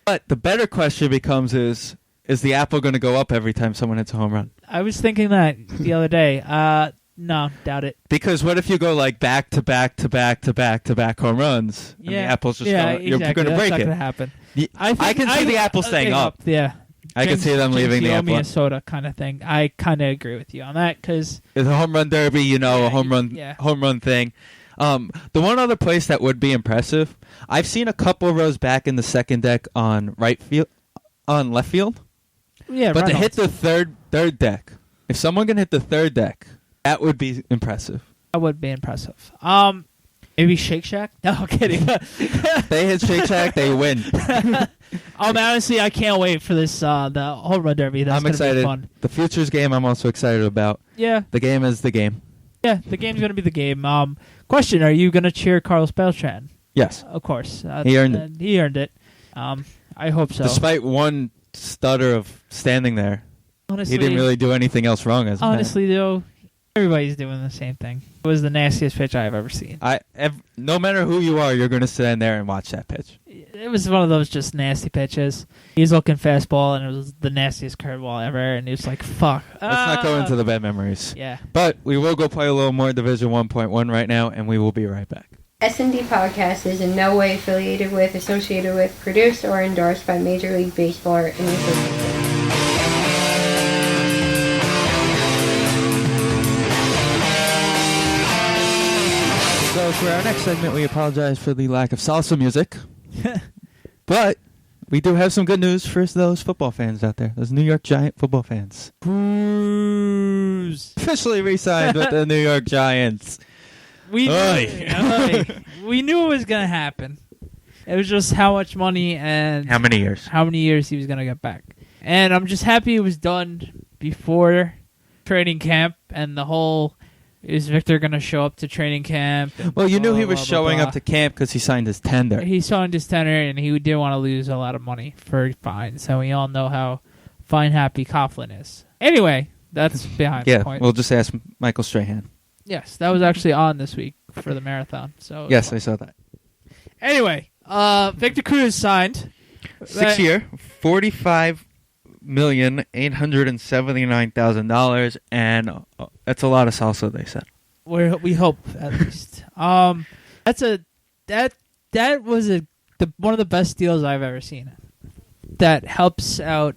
But the better question becomes is the apple going to go up every time someone hits a home run? I was thinking that the other day. No, doubt it. Because what if you go like back to back to back to back to back home runs? Yeah, and the apple's just exactly. you're going to break That's it. not going to happen. I can see the apple staying up. Yeah. I can see them leaving the apple. Minnesota kind of thing. I kind of agree with you on that because it's a home run derby, a home run thing. The one other place that would be impressive, I've seen a couple rows back in the second deck on left field. Yeah, but to hit the third deck, if someone can hit the third deck, that would be impressive. That would be impressive. Maybe Shake Shack? No, I'm kidding. They hit Shake Shack, they win. Honestly, I can't wait for this the home run derby. That's I'm excited. Be fun. The Futures game, I'm also excited about. Yeah, the game is the game. Yeah, the game's going to be the game. Question, are you going to cheer Carlos Beltran? Yes. Of course. He earned it. He earned it. I hope so. Despite one stutter of standing there, honestly, he didn't really do anything else wrong. Honestly, though, everybody's doing the same thing. It was the nastiest pitch I've ever seen. No matter who you are, you're going to stand there and watch that pitch. it was one of those just nasty pitches. He was looking fastball, and it was the nastiest curveball ever, and he was like, fuck. Let's not go into the bad memories. Yeah. But we will go play a little more Division 1.1 right now, and we will be right back. SNDPODCAST is in no way affiliated with, associated with, produced, or endorsed by Major League Baseball or any association. So for our next segment, we apologize for the lack of salsa music. But we do have some good news for those football fans out there, those New York Giant football fans. Cruz. Officially re-signed with the New York Giants. We knew it was going to happen. It was just how much money and how many years he was going to get back. And I'm just happy it was done before training camp and the whole, is Victor going to show up to training camp? Well, you knew he was showing up to camp because he signed his tender. He signed his tender, and he didn't want to lose a lot of money for fines. So we all know how fine-happy Coughlin is. Anyway, that's behind the point. Yeah, we'll just ask Michael Strahan. Yes, that was actually on this week for the marathon. So yes, I saw that. Anyway, Victor Cruz signed 6-year, $45,879,000, and that's a lot of salsa. They said. We hope at least. That was one of the best deals I've ever seen. That helps out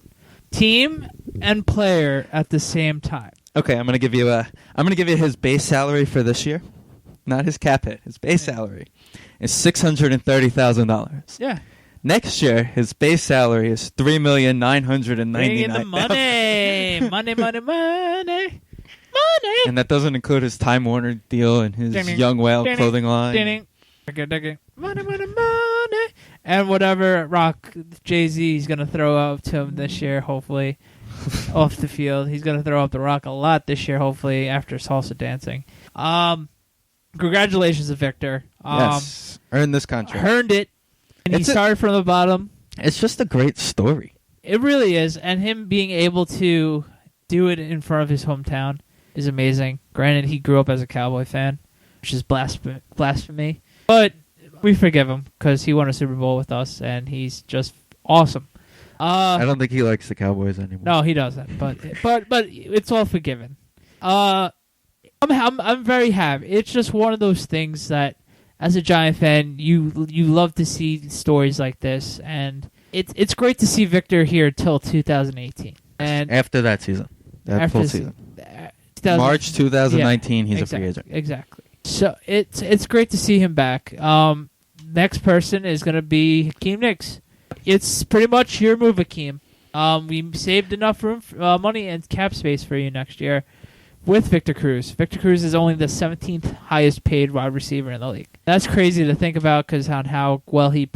team and player at the same time. Okay, I'm gonna give you his base salary for this year, not his cap hit. His base salary is $630,000. Yeah. Next year, his base salary is $3,999,000. Bring in the money, money. And that doesn't include his Time Warner deal and his Young Whale clothing line. Money. And whatever rock Jay-Z is gonna throw up to him this year, hopefully. Off the field. He's going to throw up the rock a lot this year, hopefully, after Salsa Dancing. Congratulations to Victor. Yes. Earned this contract. Earned it. And he started from the bottom. It's just a great story. It really is. And him being able to do it in front of his hometown is amazing. Granted, he grew up as a Cowboy fan, which is blasphemy. But we forgive him because he won a Super Bowl with us, and he's just awesome. I don't think he likes the Cowboys anymore. No, he doesn't. But it's all forgiven. I'm very happy. It's just one of those things that, as a Giant fan, you love to see stories like this, and it's great to see Victor here till 2018. And after that season, full season, March 2019, he's a free agent. Exactly. So it's great to see him back. Next person is going to be Hakeem Nicks. It's pretty much your move, Hakeem. We saved enough room, money and cap space for you next year with Victor Cruz. Victor Cruz is only the 17th highest paid wide receiver in the league. That's crazy to think about because on how well he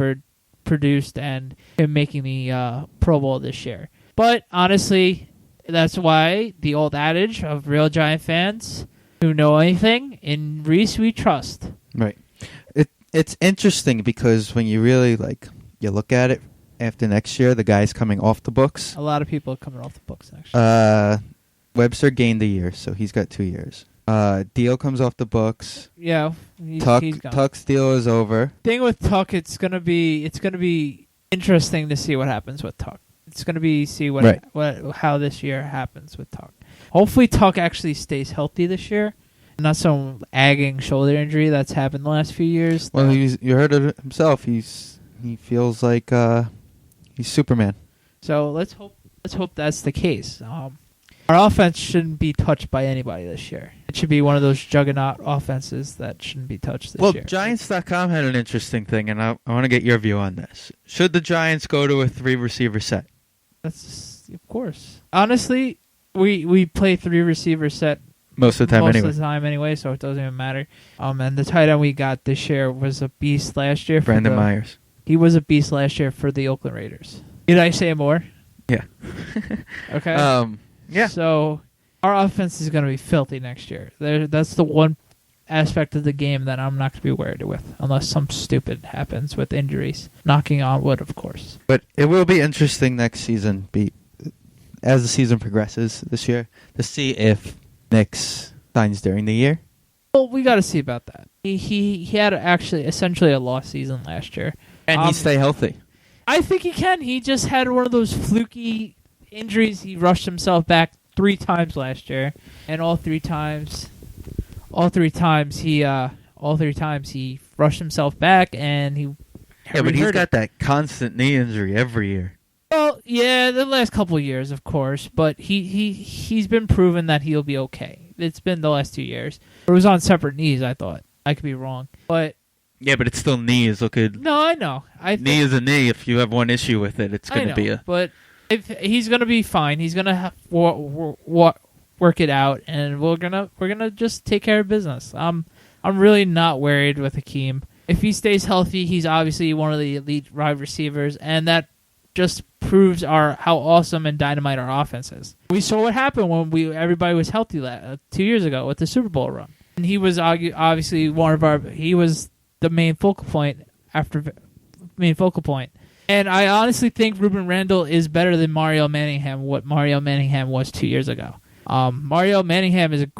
produced and him making the Pro Bowl this year. But honestly, that's why the old adage of real Giant fans who know anything, in Reese we trust. Right. It's interesting because when you really you look at it after next year, the guy's coming off the books. A lot of people are coming off the books next year. Webster gained a year, so he's got 2 years. Deal comes off the books. Yeah, he's gone. Tuck's deal is over. Thing with Tuck, it's gonna be interesting to see what happens with Tuck. It's gonna be how this year happens with Tuck. Hopefully, Tuck actually stays healthy this year. Not some agging shoulder injury that's happened the last few years. Well, you heard it himself. He feels like he's Superman. So let's hope that's the case. Our offense shouldn't be touched by anybody this year. It should be one of those juggernaut offenses that shouldn't be touched this year. Well, Giants.com had an interesting thing, and I want to get your view on this. Should the Giants go to a 3-receiver set? That's of course. Honestly, we play 3-receiver set most of the time anyway, so it doesn't even matter. And the tight end we got this year was a beast last year. Brandon Myers. He was a beast last year for the Oakland Raiders. Did I say more? Yeah. Okay. Yeah. So our offense is going to be filthy next year. That's the one aspect of the game that I'm not going to be worried with, unless something stupid happens with injuries. Knocking on wood, of course. But it will be interesting next season, as the season progresses this year, to see if Nicks signs during the year. Well, we got to see about that. He had essentially a lost season last year. And he stay healthy. I think he can. He just had one of those fluky injuries. He rushed himself back 3 times last year, and all three times he rushed himself back, and he. Yeah, but he's got that constant knee injury every year. Well, yeah, the last couple of years, of course, but he's been proven that he'll be okay. It's been the last 2 years. It was on separate knees, I thought. I could be wrong, but. Yeah, but it's still knees. No, I know. Knee is a knee. If you have one issue with it, it's going to be a. But if he's going to be fine, he's going to work it out, and we're gonna just take care of business. I'm really not worried with Hakeem. If he stays healthy, he's obviously one of the elite wide receivers, and that just proves how awesome and dynamite our offense is. We saw what happened when everybody was healthy 2 years ago with the Super Bowl run, and he was obviously he was the main focal point. And I honestly think Ruben Randall is better than Mario Manningham, what Mario Manningham was 2 years ago. Mario Manningham is a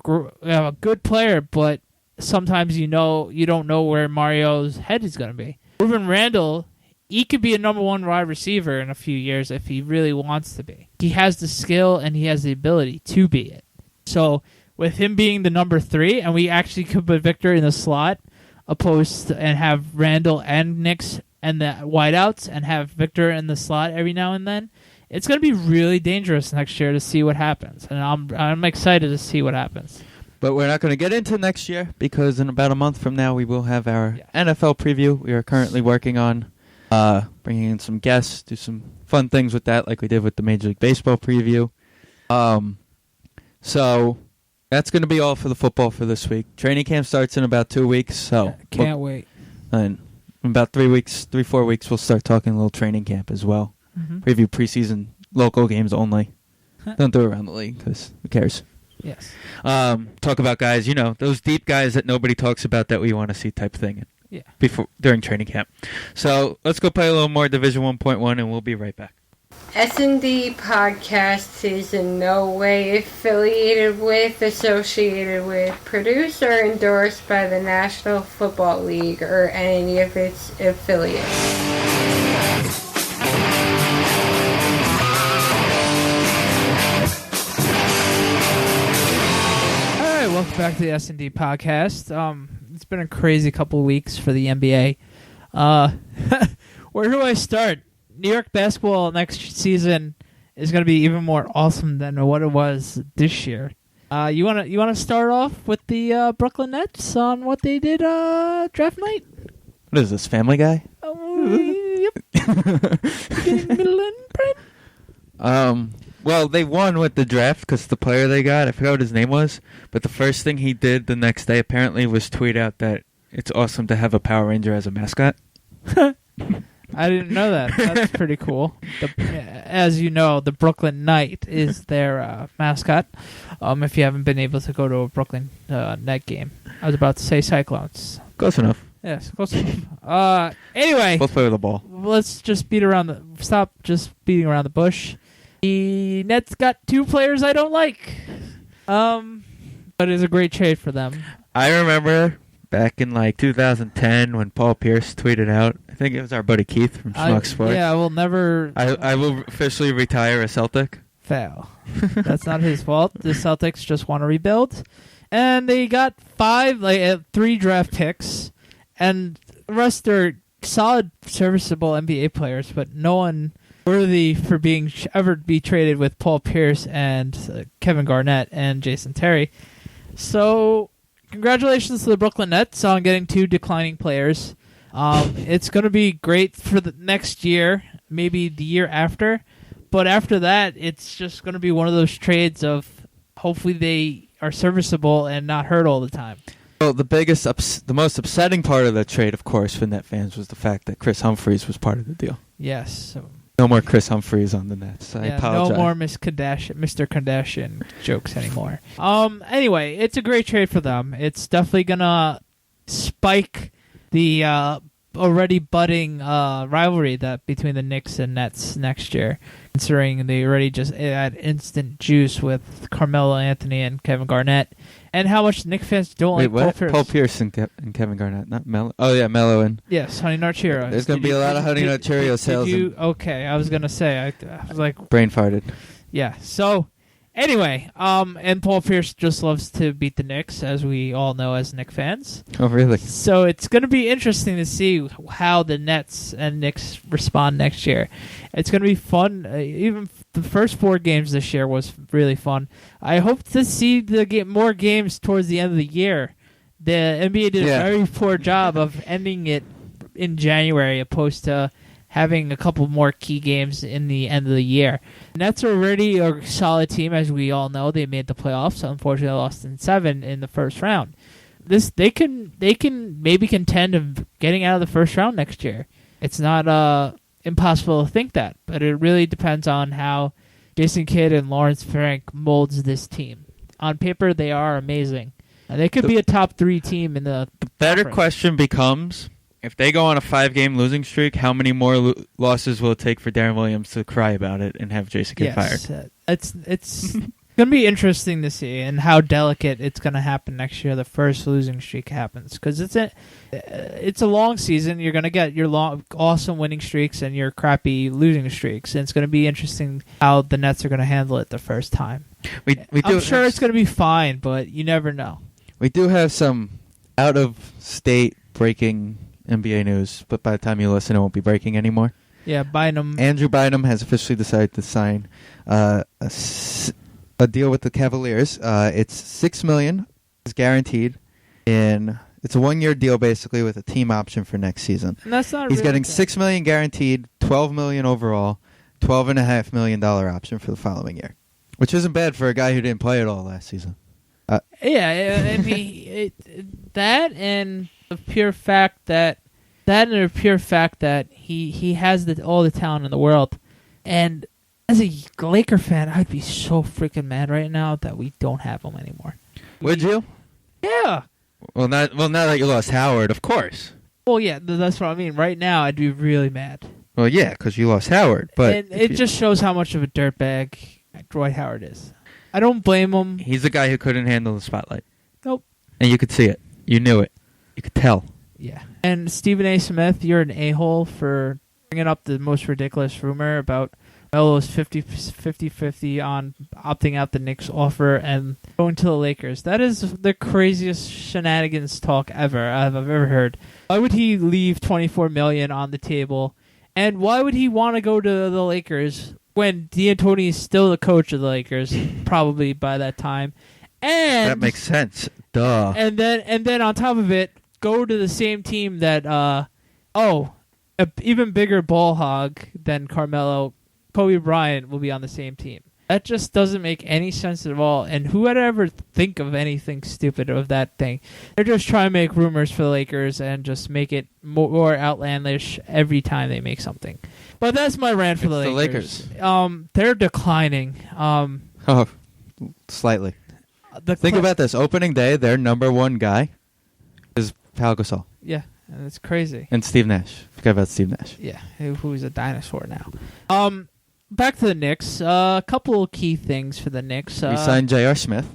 good player, but sometimes you don't know where Mario's head is going to be. Ruben Randall, he could be a number 1 wide receiver in a few years if he really wants to be. He has the skill and he has the ability to be it. So with him being the number 3, and we actually could put Victor in the slot, and have Randall and Nix and the wideouts, and have Victor in the slot every now and then, it's going to be really dangerous next year to see what happens. And I'm excited to see what happens. But we're not going to get into next year, because in about a month from now we will have our NFL preview. We are currently working on bringing in some guests, do some fun things with that, like we did with the Major League Baseball preview. So that's going to be all for the football for this week. Training camp starts in about 2 weeks, so can't wait. And in about 4 weeks, we'll start talking a little training camp as well. Mm-hmm. Preview preseason local games only. Don't do it around the league, because who cares? Yes. Talk about guys, those deep guys that nobody talks about that we want to see type thing. Yeah. During training camp. So let's go play a little more Division 1.1, and we'll be right back. SNDPODCAST is in no way affiliated with, associated with, produced, or endorsed by the National Football League or any of its affiliates. Welcome back to the S&D podcast. It's been a crazy couple of weeks for the NBA. Where do I start? New York basketball next season is going to be even more awesome than what it was this year. You want to start off with the Brooklyn Nets on what they did draft night? What is this, Family Guy? Yep. Middle and bread. Well, they won with the draft because the player they got, I forgot what his name was, but the first thing he did the next day apparently was tweet out that it's awesome to have a Power Ranger as a mascot. I didn't know that. That's pretty cool. As you know, the Brooklyn Knight is their mascot. If you haven't been able to go to a Brooklyn Net game. I was about to say Cyclones. Close enough. Yes, close enough. Anyway. Both play with the ball. Let's just stop just beating around the bush. The Nets got 2 players I don't like. But it's a great trade for them. I remember back in 2010 when Paul Pierce tweeted out, I think it was our buddy Keith from Schmuck Sports. Yeah, I will never... I will officially retire a Celtic. Fail. That's not his fault. The Celtics just want to rebuild. And they got 3 draft picks. And the rest are solid, serviceable NBA players, but no one worthy for being ever be traded with Paul Pierce and Kevin Garnett and Jason Terry. So, congratulations to the Brooklyn Nets on getting 2 declining players. It's going to be great for the next year, maybe the year after. But after that, it's just going to be one of those trades of hopefully they are serviceable and not hurt all the time. Well, the most upsetting part of the trade, of course, for Net fans was the fact that Chris Humphries was part of the deal. Yes. So. No more Chris Humphries on the Nets. I apologize. No more Mr. Kardashian jokes anymore. Anyway, it's a great trade for them. It's definitely gonna spike the already budding rivalry that between the Knicks and Nets next year, considering they already just had instant juice with Carmelo Anthony and Kevin Garnett, and how much Knicks fans don't like Paul Pierce. Paul Pierce and Kevin Garnett, not Melo. Oh yeah, Melo and Honey Nut Cheerios. There's going to be a lot of Honey Nut Cheerio sales. Okay, I was going to say, I was like brain farted. Yeah. So anyway, and Paul Pierce just loves to beat the Knicks, as we all know as Knicks fans. Oh, really? So it's going to be interesting to see how the Nets and Knicks respond next year. It's going to be fun. Even the first 4 games this year was really fun. I hope to see more games towards the end of the year. The NBA did a very poor job of ending it in January, opposed to having a couple more key games in the end of the year. Nets are already a solid team, as we all know. They made the playoffs. Unfortunately, lost in 7 in the first round. They can maybe contend of getting out of the first round next year. It's not impossible to think that, but it really depends on how Jason Kidd and Lawrence Frank molds this team. On paper, they are amazing. And they could be a top 3 team in the better conference. Question becomes, if they go on a 5-game losing streak, how many more losses will it take for Darren Williams to cry about it and have Jason Kidd fired? It's going to be interesting to see, and how delicate it's going to happen next year. The first losing streak happens, because it's a long season. You're going to get your awesome winning streaks and your crappy losing streaks, and it's going to be interesting how the Nets are going to handle it the first time. I'm sure it's going to be fine, but you never know. We do have some out-of-state breaking NBA news, but by the time you listen, it won't be breaking anymore. Yeah, Bynum. Andrew Bynum has officially decided to sign a deal with the Cavaliers. It's $6 million. It's guaranteed. It's a 1-year deal, basically, with a team option for next season. And that's not. He's getting $6 million guaranteed, $12 million overall, $12.5 million option for the following year, which isn't bad for a guy who didn't play at all last season. I mean, that and the pure fact that he has all the talent in the world, and as a Laker fan, I'd be so freaking mad right now that we don't have him anymore. Would you? Yeah. Well, now that you lost Howard, of course. Well, yeah, that's what I mean. Right now, I'd be really mad. Well, yeah, because you lost Howard, but it just shows how much of a dirtbag Dwight Howard is. I don't blame him. He's the guy who couldn't handle the spotlight. Nope. And you could see it. You knew it. You could tell. Yeah. And Stephen A. Smith, you're an a-hole for bringing up the most ridiculous rumor about Melo's 50-50 on opting out the Knicks offer and going to the Lakers. That is the craziest shenanigans talk I've ever heard. Why would he leave $24 million on the table? And why would he want to go to the Lakers when D'Antoni is still the coach of the Lakers, probably by that time? And that makes sense. Duh. And then on top of it, go to the same team that an even bigger ball hog than Carmelo, Kobe Bryant, will be on the same team. That just doesn't make any sense at all. And who would ever think of anything stupid of that thing? They're just trying to make rumors for the Lakers and just make it more outlandish every time they make something. But that's my rant for the Lakers. They're declining. Slightly. Think about this. Opening day, their number 1 guy is Pau Gasol. Yeah, and it's crazy. And Steve Nash. Forget about Steve Nash. Yeah, who's a dinosaur now. Back to the Knicks. A couple of key things for the Knicks. Re-signed J.R. Smith.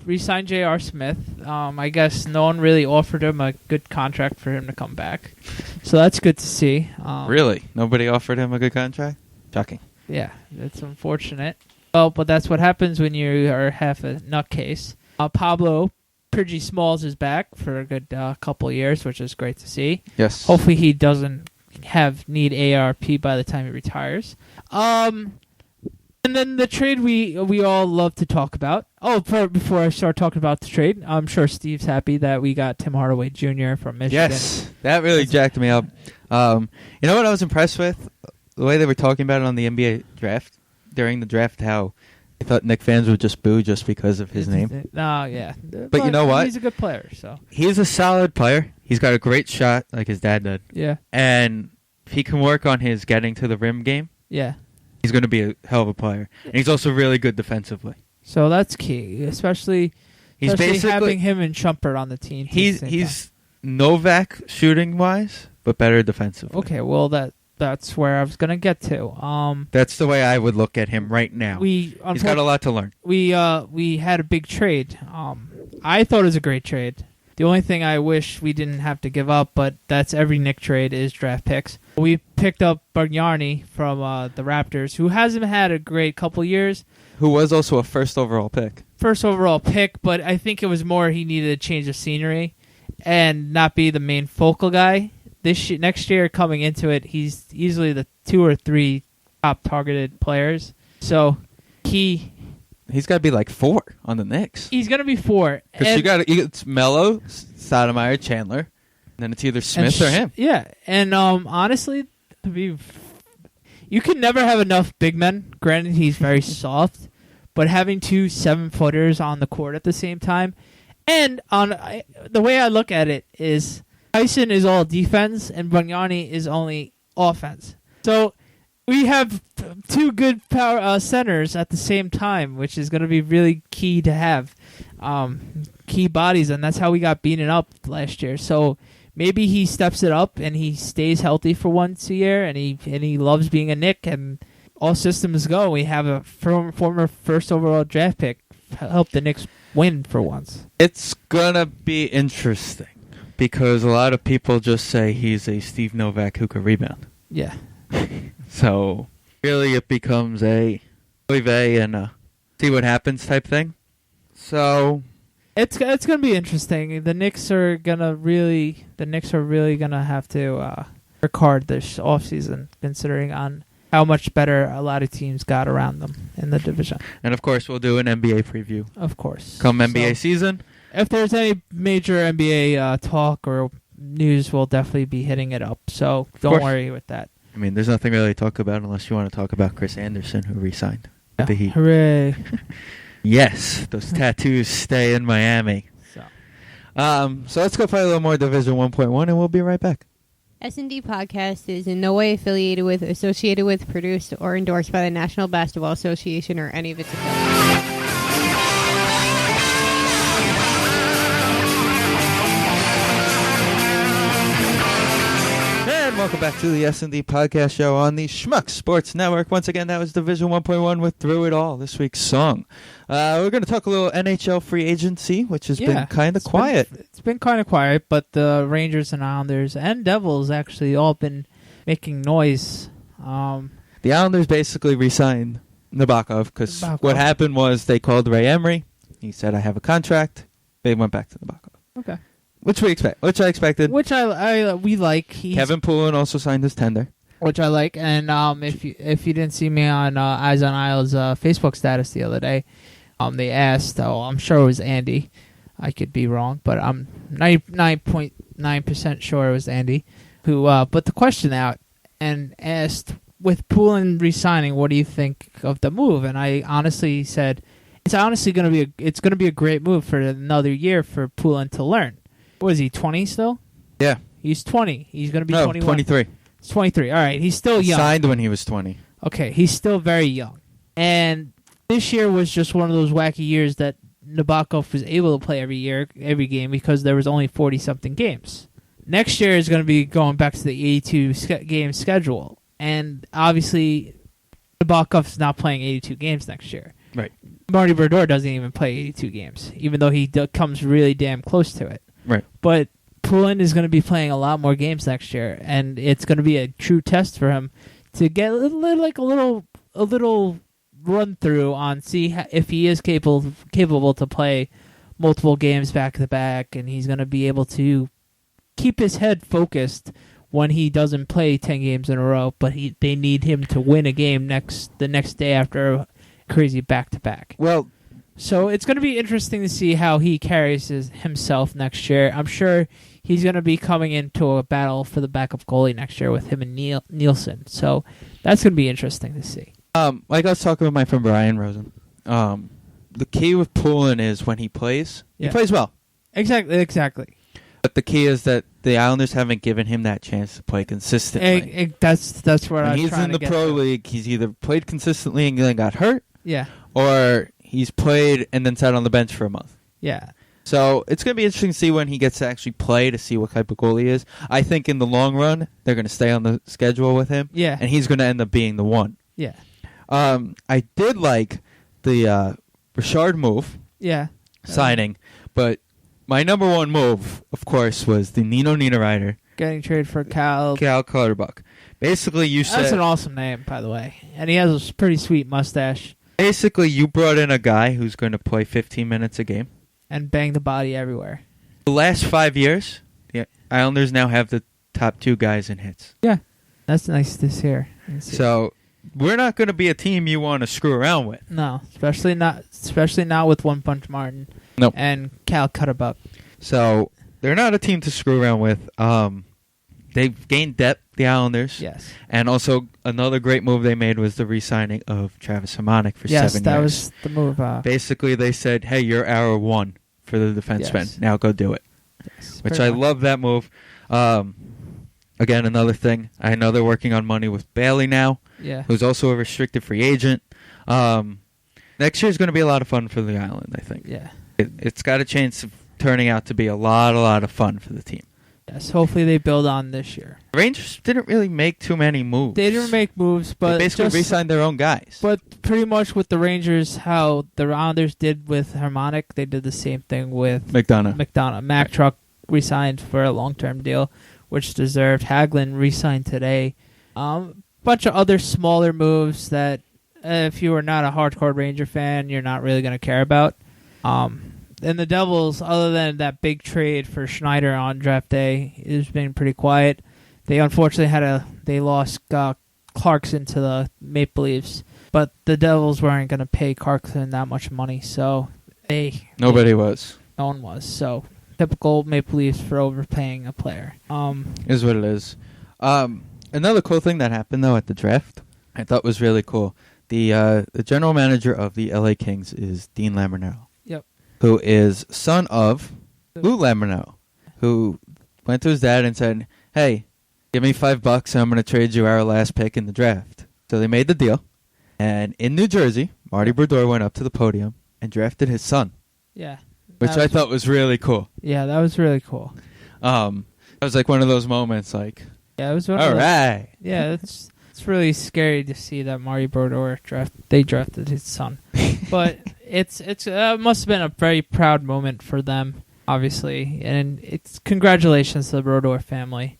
I guess no one really offered him a good contract for him to come back. So that's good to see. Really? Nobody offered him a good contract? Shocking. Yeah, it's unfortunate. Oh, but that's what happens when you are half a nutcase. Pablo Pridgy Smalls is back for a good couple of years, which is great to see. Yes. Hopefully he doesn't need ARP by the time he retires. And then the trade we all love to talk about. Before I start talking about the trade, I'm sure Steve's happy that we got Tim Hardaway Jr. from Michigan. Yes, that really jacked me up. You know what I was impressed with? The way they were talking about it on the NBA draft, during the draft, how I thought Knicks fans would just boo just because of his name. No, yeah. But you know what? He's a good player. So he's a solid player. He's got a great shot like his dad did. Yeah. And if he can work on his getting to the rim game, yeah, he's going to be a hell of a player. And he's also really good defensively. So that's key, especially having him and Shumpert on the team. He's Novak shooting-wise, but better defensively. Okay, well that's where I was gonna get to. That's the way I would look at him right now. He's got a lot to learn. We had a big trade. I thought it was a great trade. The only thing I wish we didn't have to give up, but that's every Knick trade, is draft picks. We picked up Bargnani from the Raptors, who hasn't had a great couple years. Who was also a first overall pick. But I think it was more he needed a change of scenery and not be the main focal guy. Next year, coming into it, he's easily the 2 or 3 top targeted players. So he's got to be like 4 on the Knicks. He's going to be 4. Because it's Melo, Sotomayor, Chandler, and then it's either Smith or him. Yeah, and honestly, you can never have enough big men. Granted, he's very soft, but having 2 7-footers on the court at the same time, and the way I look at it is Tyson is all defense and Bargnani is only offense. So we have 2 good power centers at the same time, which is going to be really key to have key bodies, and that's how we got beaten up last year. So maybe he steps it up and he stays healthy for once a year, and he loves being a Knick, and all systems go. We have a former first overall draft pick help the Knicks win for once. It's gonna be interesting because a lot of people just say he's a Steve Novak who could rebound. Yeah. So really it becomes a and see what happens type thing. So it's gonna be interesting. The Knicks are really gonna have to work hard this offseason, considering on how much better a lot of teams got around them in the division. And of course we'll do an NBA preview. Of course. Come NBA season. If there's any major NBA talk or news, we'll definitely be hitting it up. So don't worry with that. I mean, there's nothing really to talk about unless you want to talk about Chris Anderson, who re-signed with the Heat. Hooray. Yes, those tattoos stay in Miami. So let's go play a little more Division 1.1, and we'll be right back. SNDPODCAST is in no way affiliated with, associated with, produced, or endorsed by the National Basketball Association or any of its affiliates. Welcome back to the S&D Podcast Show on the Schmuck Sports Network. Once again, that was Division 1.1 with Through It All, this week's song. We're going to talk a little NHL free agency, which has been kind of quiet. It's been kind of quiet, but the Rangers and Islanders and Devils actually all been making noise. The Islanders basically re-signed Nabokov because what happened was they called Ray Emery. He said, I have a contract. They went back to Nabokov. Okay. Which I expected. Which we like. Kevin Poulin also signed his tender. Which I like. And if you didn't see me on Eyes on Isles Facebook status the other day, they asked, I'm sure it was Andy. I could be wrong, but I'm 99.9% sure it was Andy who put the question out and asked, with Poulin re-signing, what do you think of the move? And I honestly said, it's honestly going to be a great move for another year for Poulin to learn. What is he, 20 still? Yeah. He's 20. He's going to be 21. 23. He's 23. All right. He's still young. Signed when he was 20. Okay. He's still very young. And this year was just one of those wacky years that Nabokov was able to play every game, because there was only 40-something games. Next year is going to be going back to the 82-game schedule. And obviously, Nabokov's not playing 82 games next year. Right. Marty Brodeur doesn't even play 82 games, even though he comes really damn close to it. Right. But Poulin is going to be playing a lot more games next year, and it's going to be a true test for him to get a little run through on if he is capable to play multiple games back to back, and he's going to be able to keep his head focused when he doesn't play 10 games in a row. But they need him to win a game the next day after a crazy back to back. Well. So it's going to be interesting to see how he carries himself next year. I'm sure he's going to be coming into a battle for the backup goalie next year with him and Nielsen. So that's going to be interesting to see. Like I was talking with my friend Brian Rosen, the key with Poulin is when he plays, he plays well. Exactly. But the key is that the Islanders haven't given him that chance to play consistently. That's where I was trying to get. When he's in the pro league, he's either played consistently and then got hurt, yeah, or he's played and then sat on the bench for a month. Yeah. So it's going to be interesting to see when he gets to actually play to see what type of goalie he is. I think in the long run, they're going to stay on the schedule with him. Yeah. And he's going to end up being the one. Yeah. I did like the Richard move. Yeah. Signing. But my number one move, of course, was the Nino Niederreiter. Getting traded for Cal Clutterbuck. Basically, you said... That's an awesome name, by the way. And he has a pretty sweet mustache. Basically, you brought in a guy who's going to play 15 minutes a game. And bang the body everywhere. The last 5 years, the Islanders now have the top 2 guys in hits. Yeah. That's nice to hear. So, we're not going to be a team you want to screw around with. No, especially not with One Punch Martin. Nope. And Cal Clutterbuck. So, they're not a team to screw around with. They've gained depth, the Islanders. Yes. And also, another great move they made was the re-signing of Travis Hamonic for 7 years. Yes, that was the move. Basically, they said, hey, you're our one for the defenseman. Yes. Now go do it. Yes, which I love that move. Again, another thing. I know they're working on money with Bailey now, who's also a restricted free agent. Next year is going to be a lot of fun for the Island, I think. Yeah. It's got a chance of turning out to be a lot of fun for the team. Yes, hopefully they build on this year. The Rangers didn't really make too many moves. They didn't make moves, but they basically re-signed their own guys. But pretty much with the Rangers, how the Rounders did with Harmonic, they did the same thing with McDonough. Mack Truck re-signed for a long-term deal, which deserved. Hagelin re-signed today. Bunch of other smaller moves that if you are not a hardcore Ranger fan, you're not really going to care about. And the Devils, other than that big trade for Schneider on draft day, has been pretty quiet. They unfortunately they lost Clarkson to the Maple Leafs, but the Devils weren't going to pay Clarkson that much money, so no one was. So typical Maple Leafs for overpaying a player. Is what it is. Another cool thing that happened though at the draft, I thought was really cool. The general manager of the LA Kings is Dean Lamoriello. Who is son of Lou Lamoriello, who went to his dad and said, hey, give me $5 and I'm going to trade you our last pick in the draft. So they made the deal. And in New Jersey, Marty Brodeur went up to the podium and drafted his son. Yeah. Which I thought was really cool. Yeah, that was really cool. It was like one of those moments like, yeah, it was all right. Yeah, it's really scary to see that Marty Brodeur drafted his son. But it must have been a very proud moment for them, obviously, and it's congratulations to the Brodeur family.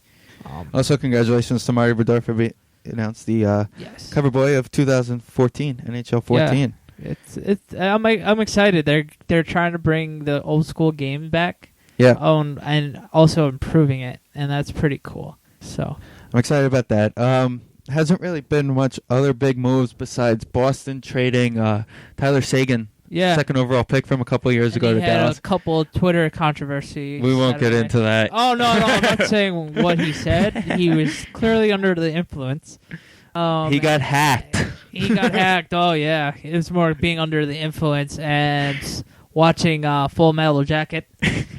Also, congratulations to Marty Brodeur for being announced the cover boy of 2014 NHL 14. Yeah. I'm excited. They're trying to bring the old school game back. Yeah. And also improving it, and that's pretty cool. So I'm excited about that. Hasn't really been much other big moves besides Boston trading Tyler Seguin, second overall pick from a couple of years ago to Dallas. A couple of Twitter controversies. We won't get into that. Oh, no, I'm not saying what he said. He was clearly under the influence. He got hacked. He got hacked. Oh, yeah. It was more being under the influence and watching Full Metal Jacket.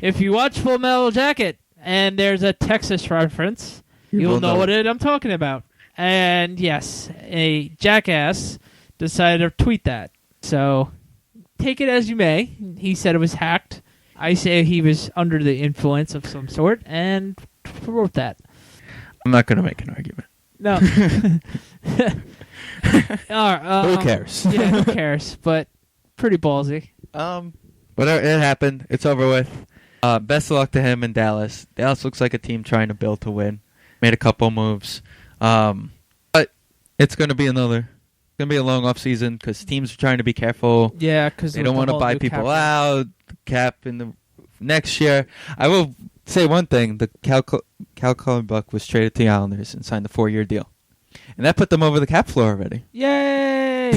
If you watch Full Metal Jacket and there's a Texas reference, you'll know what I'm talking about. And yes, a jackass decided to tweet that. So take it as you may. He said it was hacked. I say he was under the influence of some sort and wrote that. I'm not going to make an argument. No. Who cares? Yeah, who cares? But pretty ballsy. Whatever, it happened. It's over with. Best of luck to him in Dallas. Dallas looks like a team trying to build to win. Made a couple moves. But it's going to be a long off season because teams are trying to be careful. Yeah, because they don't want to buy people out. Cap in the next year. I will say one thing: the Cal Clutterbuck was traded to the Islanders and signed a 4-year deal, and that put them over the cap floor already. Yay!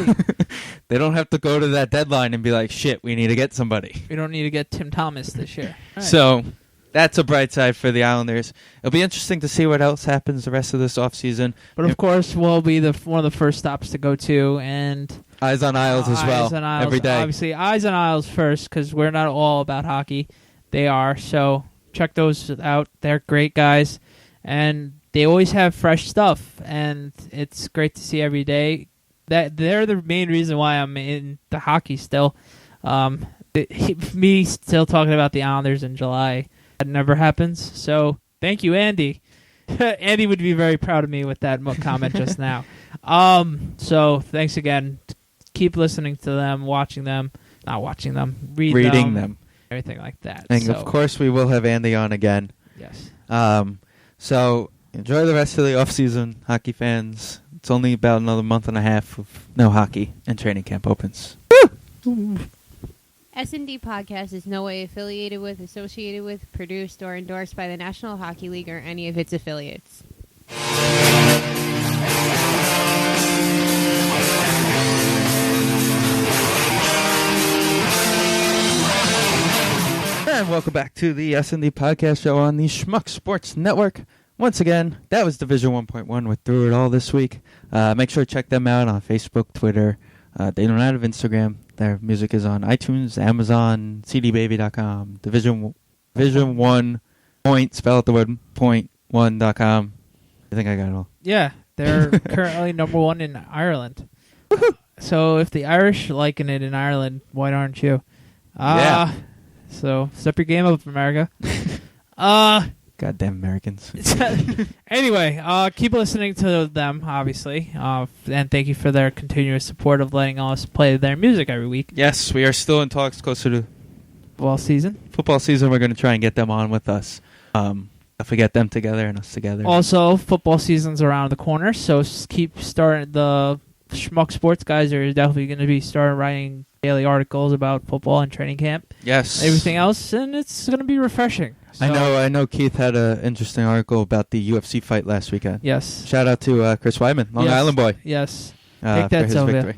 They don't have to go to that deadline and be like, "Shit, we need to get somebody." We don't need to get Tim Thomas this year. Right. So. That's a bright side for the Islanders. It'll be interesting to see what else happens the rest of this offseason. But, of course, we'll be one of the first stops to go to. And Eyes on Isles as well, Eyes on Isles, every day. Obviously, Eyes on Isles first because we're not all about hockey. They are. So check those out. They're great guys. And they always have fresh stuff. And it's great to see every day. That they're the main reason why I'm in the hockey still. Me still talking about the Islanders in July, that never happens. So thank you, Andy. Andy would be very proud of me with that comment just now. So thanks again. Keep listening to them, watching them, not watching them, reading them, everything like that. And of course, we will have Andy on again. Yes. So enjoy the rest of the off season, hockey fans. It's only about another month and a half of no hockey and training camp opens. Woo! SNDPODCAST is no way affiliated with, associated with, produced, or endorsed by the National Hockey League or any of its affiliates. And welcome back to the S&D Podcast Show on the Schmuck Sports Network. Once again, that was Division 1.1 with Through It All this week. Make sure to check them out on Facebook, Twitter. They don't have Instagram. Their music is on iTunes, Amazon, cdbaby.com, Division 1 point, spell out the word, .1.com. I think I got it all. Yeah, they're currently number 1 in Ireland. So if the Irish liking it in Ireland, why aren't you? Yeah. So step your game up, America. Goddamn Americans. Anyway, keep listening to them, obviously. And thank you for their continuous support of letting us play their music every week. Yes, we are still in talks closer to football season. We're going to try and get them on with us. If we get them together and us together. Also, football season's around the corner, so keep starting. The Schmuck Sports guys are definitely going to be starting writing daily articles about football and training camp. Yes. Everything else, and it's going to be refreshing. So, I know Keith had an interesting article about the UFC fight last weekend. Yes. Shout out to Chris Weidman, Long Island boy. Yes. For his victory.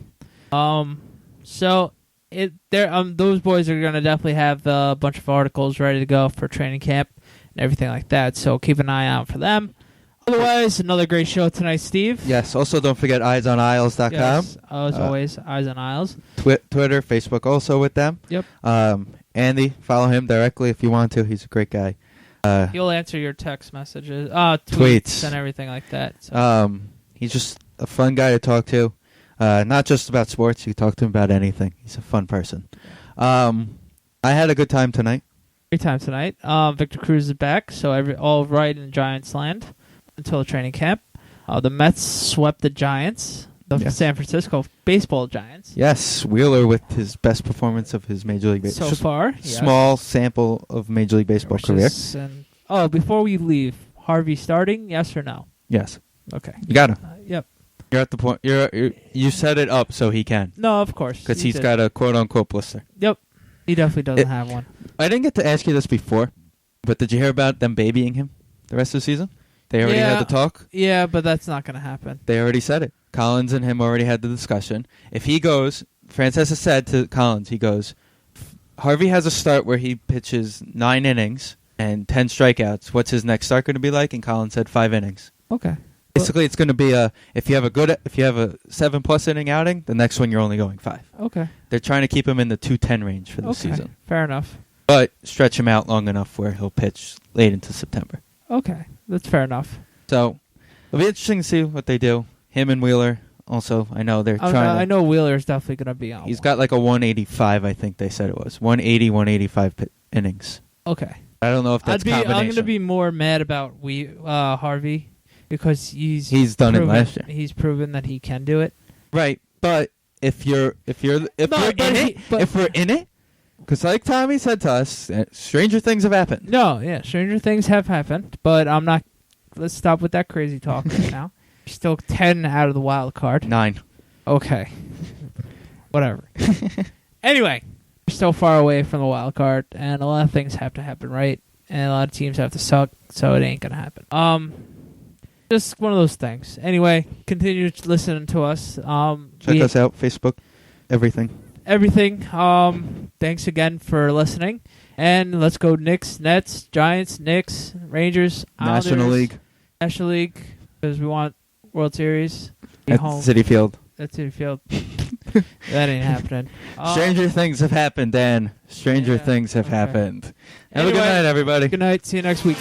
So those boys are going to definitely have a bunch of articles ready to go for training camp and everything like that. So keep an eye out for them. Otherwise, another great show tonight, Steve. Yes. Also, don't forget EyesOnIsles.com. Yes. As always, Eyes on Isles. Twitter, Facebook, also with them. Yep. Andy, follow him directly if you want to. He's a great guy. He'll answer your text messages, tweets, and everything like that. So. He's just a fun guy to talk to. Not just about sports. You can talk to him about anything. He's a fun person. I had a good time tonight. Great time tonight. Victor Cruz is back, so all right in Giants land until the training camp. The Mets swept the Giants. The San Francisco baseball Giants. Yes, Wheeler with his best performance of his Major League Baseball. So far, small sample of Major League Baseball career. Before we leave, Harvey starting? Yes or no? Yes. Okay. You got him. Yep. You're at the point. You set it up so he can. No, of course. Because he's got a quote unquote blister. Yep. He definitely doesn't have one. I didn't get to ask you this before, but did you hear about them babying him the rest of the season? They already had the talk? Yeah, but that's not going to happen. They already said it. Collins and him already had the discussion. If he goes, Francesa said to Collins, he goes, Harvey has a start where he pitches 9 innings and 10 strikeouts. What's his next start going to be like? And Collins said 5 innings. Okay. Basically, it's going to be if you have a 7+ inning outing, the next one you're only going 5. Okay. They're trying to keep him in the 210 range for the season. Fair enough. But stretch him out long enough where he'll pitch late into September. Okay. That's fair enough. So it'll be interesting to see what they do. Him and Wheeler. Also, I know they're trying I know Wheeler's definitely going to be on. He's got like a 185, I think they said it was. 180, 185 innings. Okay. I don't know if that's combination. I'm going to be more mad about Harvey because he's done it last year. He's proven that he can do it. Right, but if we're in it, because like Tommy said to us, stranger things have happened. No, yeah, stranger things have happened, but I'm not. Let's stop with that crazy talk right now. Still 10 out of the wild card. 9. Okay. Whatever. Anyway, we're still far away from the wild card, and a lot of things have to happen right, and a lot of teams have to suck, so it ain't gonna happen. Just one of those things. Anyway, continue listening to us. Check us out, Facebook, everything. Thanks again for listening, and let's go Knicks, Nets, Giants, Knicks, Rangers, Islanders, National League, because we want World Series. At Citi Field. At Citi Field. That ain't happening. Stranger things have happened, Dan. Stranger things have happened. Have a good night, everybody. Good night. See you next week.